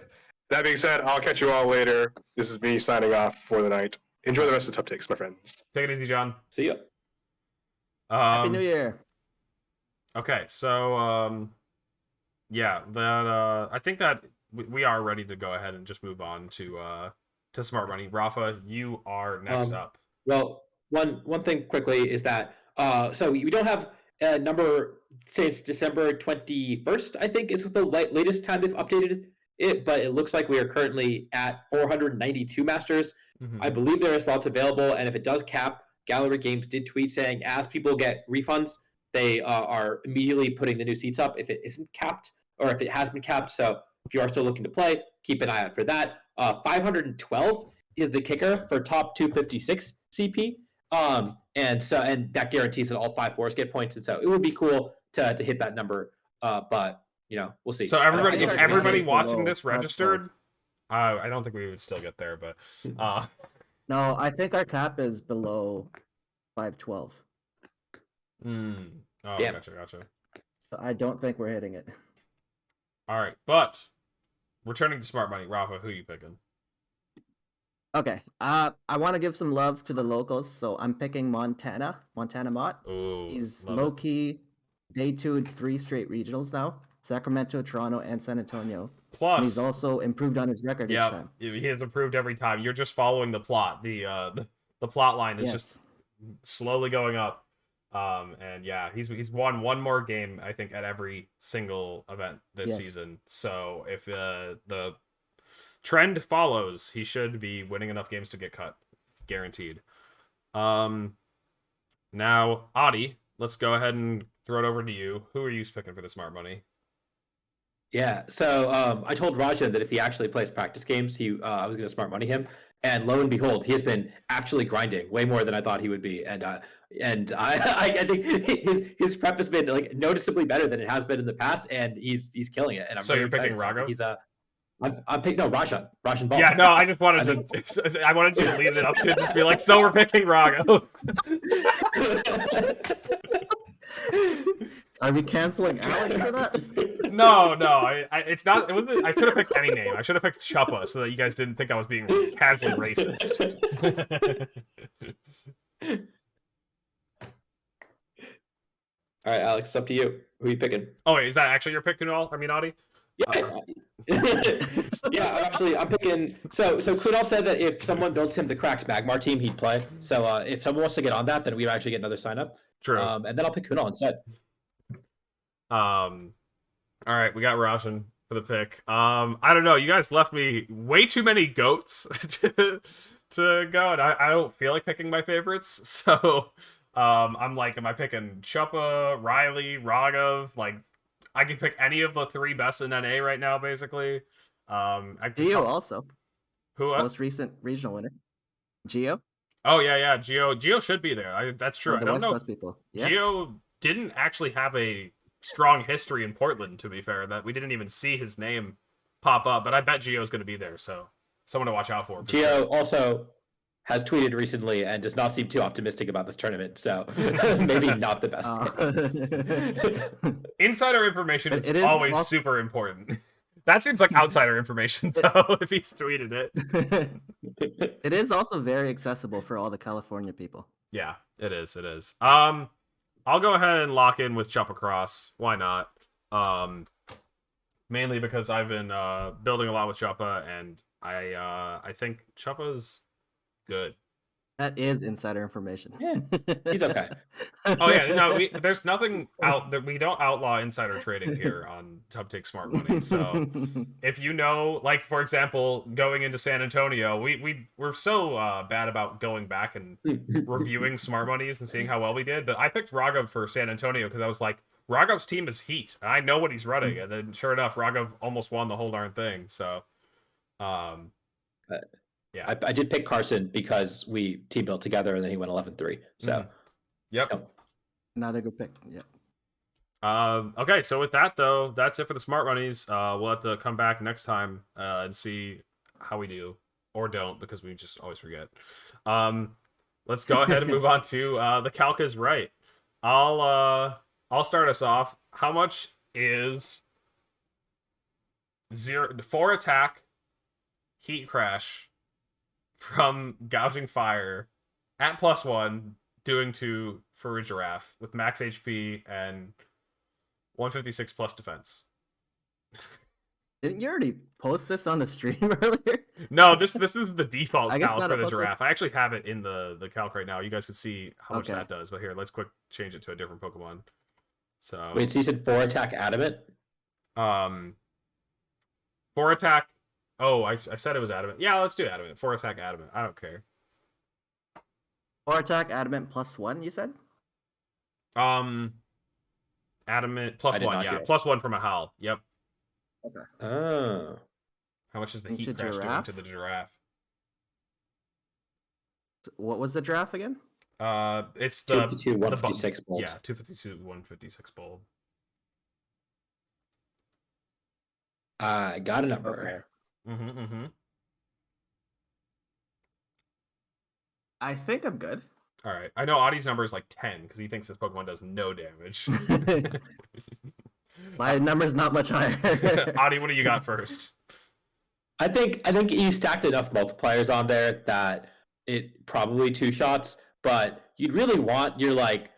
That being said, I'll catch you all later. This is me signing off for the night. Enjoy the rest of Tough Takes, my friends. Take it easy, John. See ya. Happy New Year. Okay, so yeah, that I think that we are ready to go ahead and just move on to smart money. Rapha, you are next up. Well, one thing quickly is that so we don't have a number since December 21st, I think is the latest time they've updated it, but it looks like we are currently at 492 masters. I believe there are slots available, and if it does cap, Gallery Games did tweet saying as people get refunds, they are immediately putting the new seats up if it isn't capped or if it has been capped. So if you are still looking to play, keep an eye out for that. 512 is the kicker for top 256 CP. And that guarantees that all 5 fours get points. And so it would be cool to hit that number. But we'll see. So I everybody, think if our everybody cap is watching below this registered, I don't think we would still get there, but No, I think our cap is below 512. oh, Damn. gotcha. So I don't think we're hitting it. All right, but returning to smart money, Rapha, who are you picking? Okay. I want to give some love to the locals, so I'm picking Montana Mott. Ooh, He's love it. low key day 2 in 3 straight regionals now. Sacramento, Toronto, and San Antonio. Plus, And he's also improved on his record each yeah, time. he has improved every time. You're just following the plot. The plot line is just slowly going up. And yeah, he's won one more game, I think, at every single event this season. So if the trend follows, he should be winning enough games to get cut, guaranteed. Now, Adi, let's go ahead and throw it over to you. Who are you picking for the smart money? Yeah, so I told Raja that if he actually plays practice games, I was going to smart money him, and lo and behold, he has been actually grinding way more than I thought he would be, and I think his prep has been like noticeably better than it has been in the past, and he's killing it. And I'm So really you're excited. picking So I think Rago? I'm picking Rajan Ball. Yeah, no, I just wanted to. I wanted you to lead it up to just be like, so we're picking Rago. Are we canceling Alex for that? No, it's not. It wasn't. I could have picked any name. I should have picked Chuppa so that you guys didn't think I was being casually racist. All right, Alex, it's up to you. Who are you picking? Oh wait, is that actually your pick, Kunal? I mean, Adi? Yeah, actually, I'm picking. So Kunal said that if someone builds him the cracked Magmar team, he'd play. So if someone wants to get on that, then we'd actually get another sign up. True. And then I'll pick Kunal instead. All right, we got Roshan for the pick. I don't know. You guys left me way too many goats to go, and I don't feel like picking my favorites. So I'm like, am I picking Chuppa, Riley, Raghav? Like, I could pick any of the 3 best in NA right now, basically. Gio also. Who? Most recent regional winner. Gio? Oh yeah. Gio should be there. That's true. Oh, I the don't West know. Coast people. Yeah. Gio didn't actually have a strong history in Portland, to be fair. That we didn't even see his name pop up, but I bet Gio's going to be there, so someone to watch out for. Gio also has tweeted recently and does not seem too optimistic about this tournament, so maybe not the best pick. Insider information is It is always also- super important. That seems like outsider information, though, if he's tweeted it. It is also very accessible for all the California people. Yeah, it is. I'll go ahead and lock in with Chuppa Cross. Why not? Mainly because I've been building a lot with Chuppa, and I think Chuppa's good. That is insider information. Yeah, he's okay. Oh yeah, no, there's nothing out that we don't outlaw insider trading here on Subtake Smart Money. So if you know, like for example, going into San Antonio, we're so bad about going back and reviewing Smart Monies and seeing how well we did. But I picked Raghav for San Antonio because I was like, Raghav's team is heat, and I know what he's running. And then sure enough, Raghav almost won the whole darn thing. So, yeah, I did pick Carson because we team built together, and then he went 11-3. So, yep. Another good pick. Yep. Okay, so with that though, that's it for the Smart Monies. We'll have to come back next time and see how we do, or don't, because we just always forget. Let's go ahead and move on to the Calc is right. I'll start us off. How much is 4 attack heat crash from gouging fire at +1 doing 2 for a giraffe with max HP and 156 plus defense? Didn't you already post this on the stream earlier? No, this is the default I guess calc not for a the plus giraffe. I actually have it in the calc right now. You guys can see how much Okay. that does. But here, let's quick change it to a different Pokemon. So wait, so you said 4 attack adamant? 4 attack. Oh, I said it was adamant. Yeah, let's do adamant. 4 attack adamant. I don't care. 4 attack adamant +1, you said? Adamant I did +1, not yeah. hear it. +1 from a howl. Yep. Oh. How much is the Into heat crash doing giraffe? to the giraffe? What was the draft again? It's the 252, 156 the, bolts. Yeah, 252, 156 bulb. I got a number. Mm-hmm. I think I'm good. All right. I know Audie's number is like 10 because he thinks this Pokemon does no damage. My number's not much higher. Audie, what do you got first? I think you stacked enough multipliers on there that it probably 2 shots, but you'd really want your like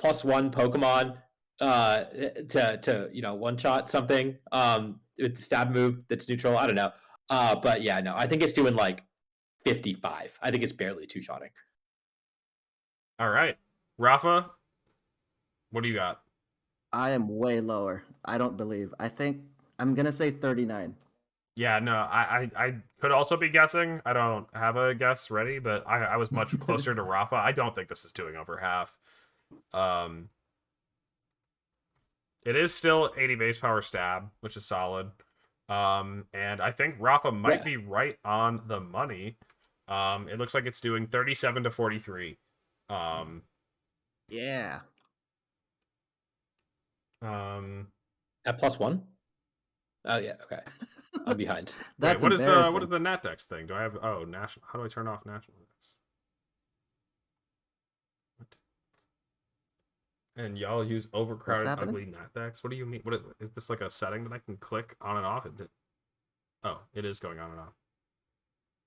+1 Pokemon to one shot something with the stab move that's neutral. I don't know. But yeah, no, I think it's doing like 55. I think it's barely 2-shotting. All right. Rapha, what do you got? I am way lower. I don't believe. I think I'm gonna say 39. Yeah, no, I could also be guessing. I don't have a guess ready, but I was much closer to Rapha. I don't think this is doing over half. It is still 80 base power stab, which is solid. And I think Rapha might be right on the money. It looks like it's doing 37 to 43. Yeah. At +1? Oh yeah, okay. I'm behind. That's wait, what embarrassing. is the NatDex thing? Do I have national? How do I turn off national Dex? What? And y'all use overcrowded ugly NatDex? What do you mean? What is this, like a setting that I can click on and off? Oh, it is going on and off.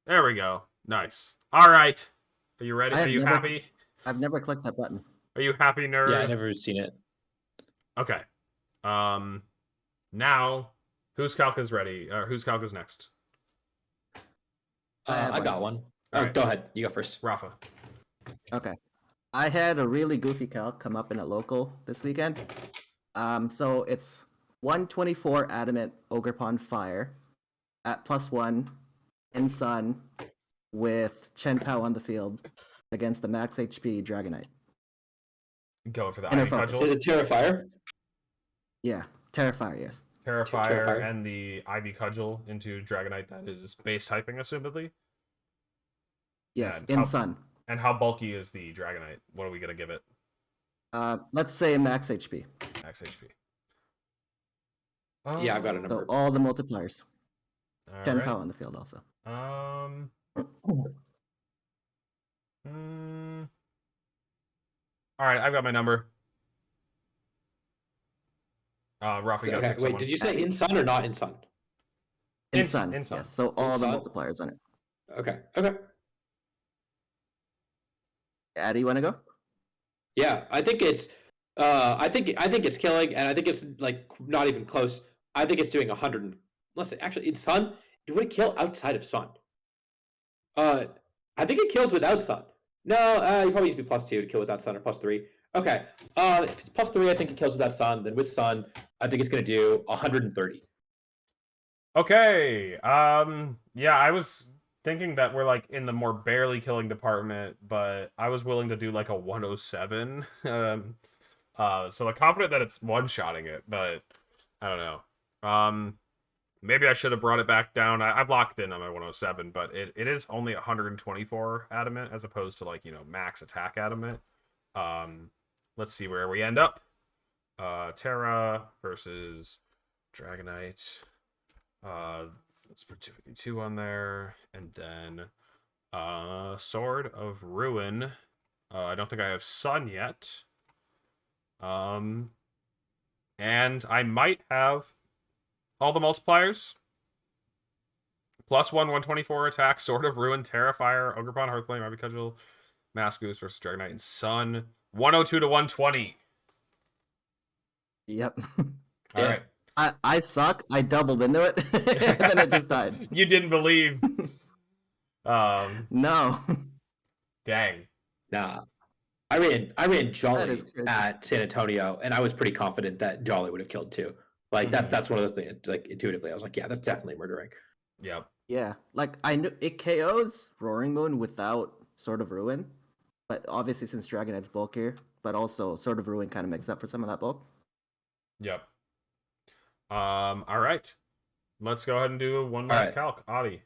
There we go. Nice. All right. Are you ready? Are you happy? I've never clicked that button. Are you happy, nerd? Yeah, I never seen it. Okay. Now, whose calc is ready? Or whose calc is next? I got one. All Oh, right. go ahead. You go first. Rapha. Okay. I had a really goofy calc come up in a local this weekend. So it's 124 adamant Ogre Pond Fire at +1 in Sun with Chen Pao on the field against the max HP Dragonite. Going for the Inner Ivy focus. Cudgel. Is it Terrifier? Yeah, Terrifier, yes. Terrifier Terrifier. and the Ivy Cudgel into Dragonite that is base typing, assumedly. Yes, And in Sun. And how bulky is the Dragonite? What are we going to give it? Let's say max HP. Max HP. Yeah, I got a So number. all the multipliers. All Chen right. Pao on the field also. All right, I've got my number. Rapha, you gotta Okay, pick wait, someone. did you say in Sun or not in Sun? In In Sun. Sun. Yes, so all the Sun? multipliers on it. Okay. Addy, you want to go? Yeah, I think it's I think it's killing, and I think it's like not even close. I think it's doing 100. Let's say actually in Sun, it would kill outside of Sun. I think it kills without Sun. No, you probably need to be +2 to kill with that sun, or +3. Okay. If it's +3, I think it kills with that sun. Then with sun, I think it's gonna do 130. Okay. Yeah, I was thinking that we're like in the more barely killing department, but I was willing to do like a 107. So I'm confident that it's one-shotting it, but I don't know. Maybe I should have brought it back down. I've locked in on my 107, but it is only 124 adamant as opposed to like, max attack adamant. Let's see where we end up. Terra versus Dragonite. Let's put 252 on there, and then Sword of Ruin. I don't think I have Sun yet. And I might have all the multipliers. +1, 124 attack, Sword of Ruin, Terrifier, Ogrepon, Hearthflame, Ivy Cudgel, Mask Boost versus Dragonite, and Sun. 102 to 120. Yep. All right. I suck. I doubled into it, and then it just died. You didn't believe. No. Dang. Nah. I ran Jolly is crazy. at San Antonio, and I was pretty confident that Jolly would have killed too. Like that's one of those things. Like intuitively, I was like, yeah, that's definitely murdering. Yep. Yeah, like I knew it KOs Roaring Moon without Sword of Ruin, but obviously since Dragonite's bulkier, but also Sword of Ruin kind of makes up for some of that bulk. Yep. All right. Let's go ahead and do one last right. calc. Adi.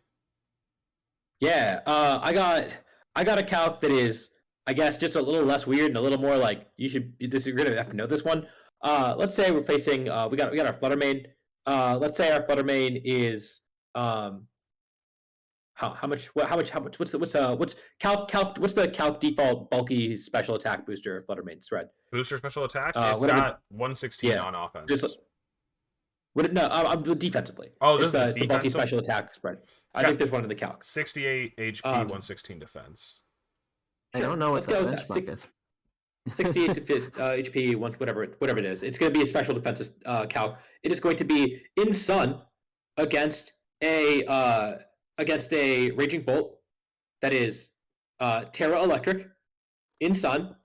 Yeah, I got a calc that is, I guess, just a little less weird and a little more like you're gonna have to know this one. Let's say we're facing we got our Flutter Mane. Let's say our Flutter Mane is how much what's the calc default bulky special attack booster Flutter Mane spread? Booster special attack? Uh, It's what are got 116 on offense. I'm defensively. Oh, it's this is the bulky defensive? special attack spread. I got think there's one in the calc. 68 HP, 116 defense. I don't know what Let's the go with that. benchmark is. 68 to HP, whatever it is. It's going to be a special defensive calc. It is going to be in Sun against a Raging Bolt that is Terra Electric in Sun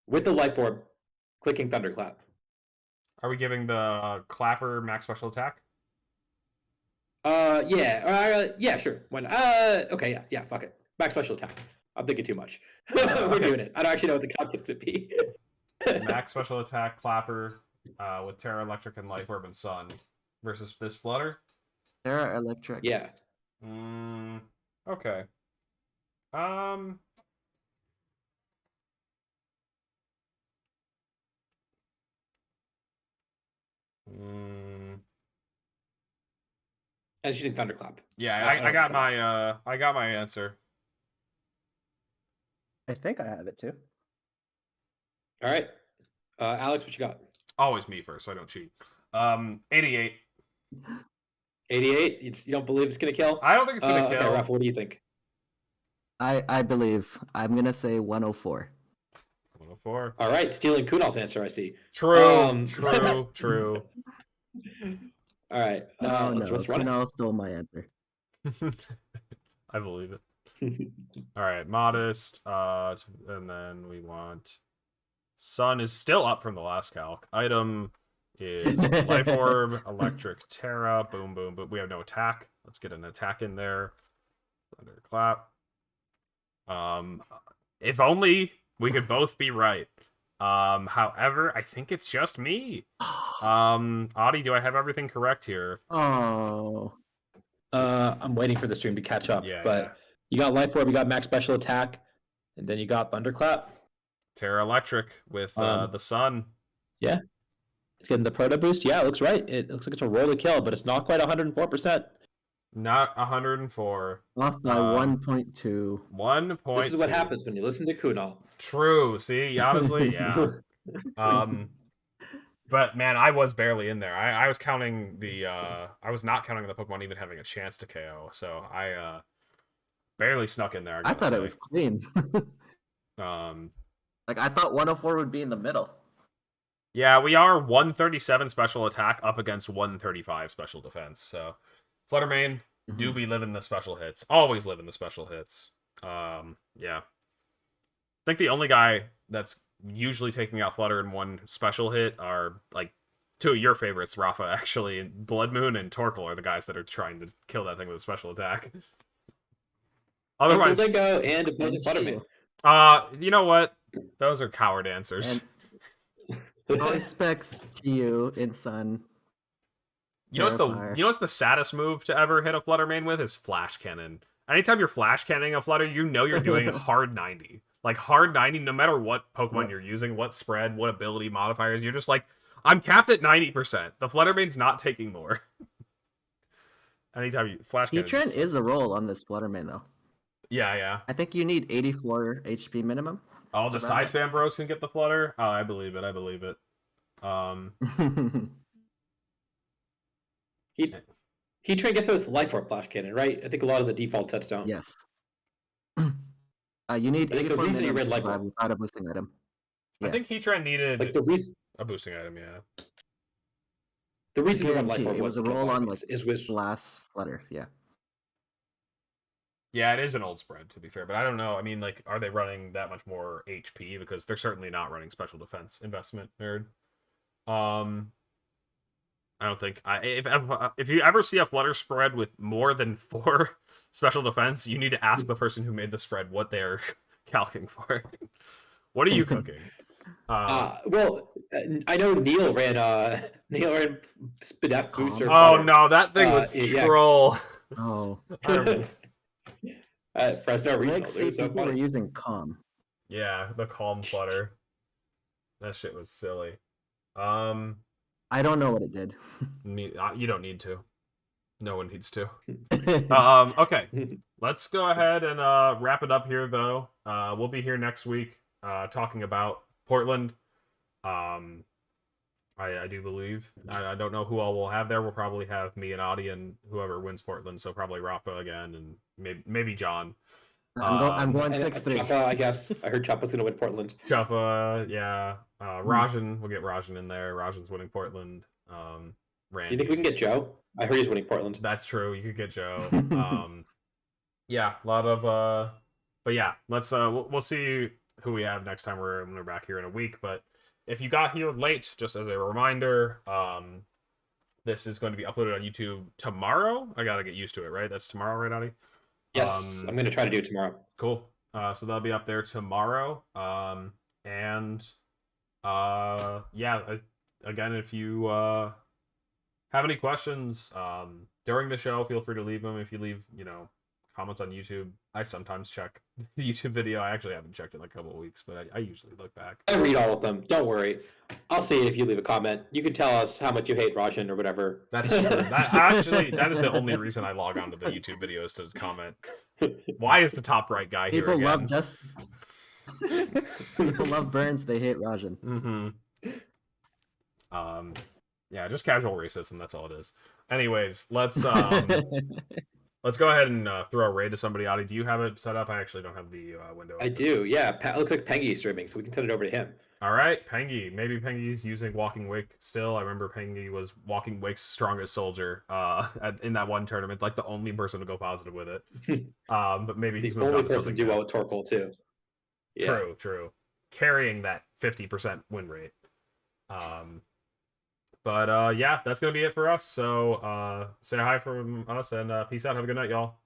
with the Life Orb clicking Thunderclap. Are we giving the Clapper max special attack? Yeah, sure. Okay, yeah, fuck it. Max special attack. I'm thinking too much. We're Okay. doing it. I don't actually know what the calc is going to be. Max special attack, Clapper, with Terra Electric and Life Orb and Sun versus this Flutter? Terra Electric. Yeah. Okay. And it's using Thunderclap. Yeah, I I got don't my I got my answer. I think I have it too. All right. Alex, what you got? Always me first, so I don't cheat. 88. 88? You don't believe it's going to kill? I don't think it's gonna Okay, kill. Rapha, what do you think? I believe. I'm gonna say 104. 104. All right, stealing Kunal's answer, I see. True. True. No, All right. Let's run it. Kunal stole my answer. I believe it. All right, modest. And then we want Sun is still up from the last calc. Item is Life Orb, Electric, Terra. Boom, boom, but we have no attack. Let's get an attack in there. Thunderclap. If only we could both be right. However, I think it's just me. Adi, do I have everything correct here? Oh. I'm waiting for the stream to catch up. Yeah, but yeah. you got Life Orb, you got Max Special Attack, and then you got Thunderclap. Terra Electric with the Sun. Yeah. It's getting the Proto Boost. Yeah, it looks right. It looks like it's a roll to kill, but it's not quite 104%. Not 104. Off by 1.2. 1.2. This is what happens when you listen to Kunal. True. See, honestly, yeah. But man, I was barely in there. I was counting the I was not counting the Pokemon even having a chance to KO. So I barely snuck in there. I thought it was clean. Like I thought 104 would be in the middle. Yeah, we are 137 special attack up against 135 special defense. So Fluttermane, do be living the special hits. Always living the special hits. Yeah. think the only guy that's usually taking out Flutter in one special hit are like two of your favorites, Rapha, actually. Blood Moon and Torkoal are the guys that are trying to kill that thing with a special attack. Otherwise, Dingo and opposing And Flutterman. you know what? Those are coward answers. And always specs to you in Sun. You know what's the saddest move to ever hit a Flutter main with is Flash Cannon. Anytime you're Flash Cannoning a Flutter, you know you're doing hard 90. Like hard 90, no matter what Pokemon you're using, what spread, what ability modifiers, you're just like, I'm capped at 90%. The Flutter main's not taking more. Anytime you Flash Cannon. Heatran is a roll on this Flutterman though. Yeah. I think you need 84 HP minimum. Oh, the size spam bros can get the Flutter? Oh, I believe it. Heatran gets that with Life Orb Flash Cannon, right? I think a lot of the default sets don't. Yes. You need I think the 84 reason you minimum read to Life survive Orb, without a boosting item. I think Heatran needed like the reason a boosting item, yeah. you read Life Guarantee Orb it was a roll on like is with last Flutter. Yeah. Yeah, it is an old spread, to be fair, but I don't know. I mean, like, are they running that much more HP? Because they're certainly not running special defense investment, nerd. I don't think if you ever see a Flutter spread with more than 4 special defense, you need to ask the person who made the spread what they're calcing for. What are you cooking? well, I know Neil ran Spidef booster. Oh no, that thing was troll. Oh. At Fresno Regional, Like, see, people were using Calm. Yeah, the Calm Flutter. That shit was silly. I don't know what it did. You don't need to. No one needs to. Okay, let's go ahead and wrap it up here, though. We'll be here next week talking about Portland. I do believe. I don't know who all we'll have there. We'll probably have me and Adi and whoever wins Portland. So probably Rapha again and maybe John. I'm going 6-3. Choppa, I guess. I heard Choppa's gonna win Portland. Choppa, yeah. Rajan, we'll get Rajan in there. Rajan's winning Portland. Randy. You think we can get Joe? I heard he's winning Portland. That's true. You could get Joe. Yeah, a lot of but yeah, let's we'll see who we have next time when we're back here in a week. But if you got here late, just as a reminder, this is going to be uploaded on YouTube tomorrow. I gotta get used to it, right? That's tomorrow, right, Adi? Yes, I'm gonna try to do it tomorrow. Cool. So that'll be up there tomorrow. Yeah. Again, if you have any questions during the show, feel free to leave them. If you leave, comments on YouTube, I sometimes check the YouTube video. I actually haven't checked in a couple of weeks, but I usually look back. I read all of them. Don't worry. I'll see if you leave a comment. You can tell us how much you hate Rajan or whatever. That's true. That is the only reason I log on to the YouTube videos to comment. Why is the top right guy here again? People love Burns. They hate Rajan. Mm-hmm. Yeah, just casual racism. That's all it is. Anyways, let's let's go ahead and throw a raid to somebody. Adi, do you have it set up? I actually don't have the window. I do. Yeah, it looks like Pengy's streaming, so we can send it over to him. All right, Pengy. Maybe Pengy's using Walking Wake still. I remember Pengy was Walking Wake's strongest soldier in that one tournament, like the only person to go positive with it. But maybe he's moved on to something. Do well with Torkoal too. Yeah. True. Carrying that 50% win rate. But yeah, that's gonna be it for us. So say hi from us and peace out. Have a good night, y'all.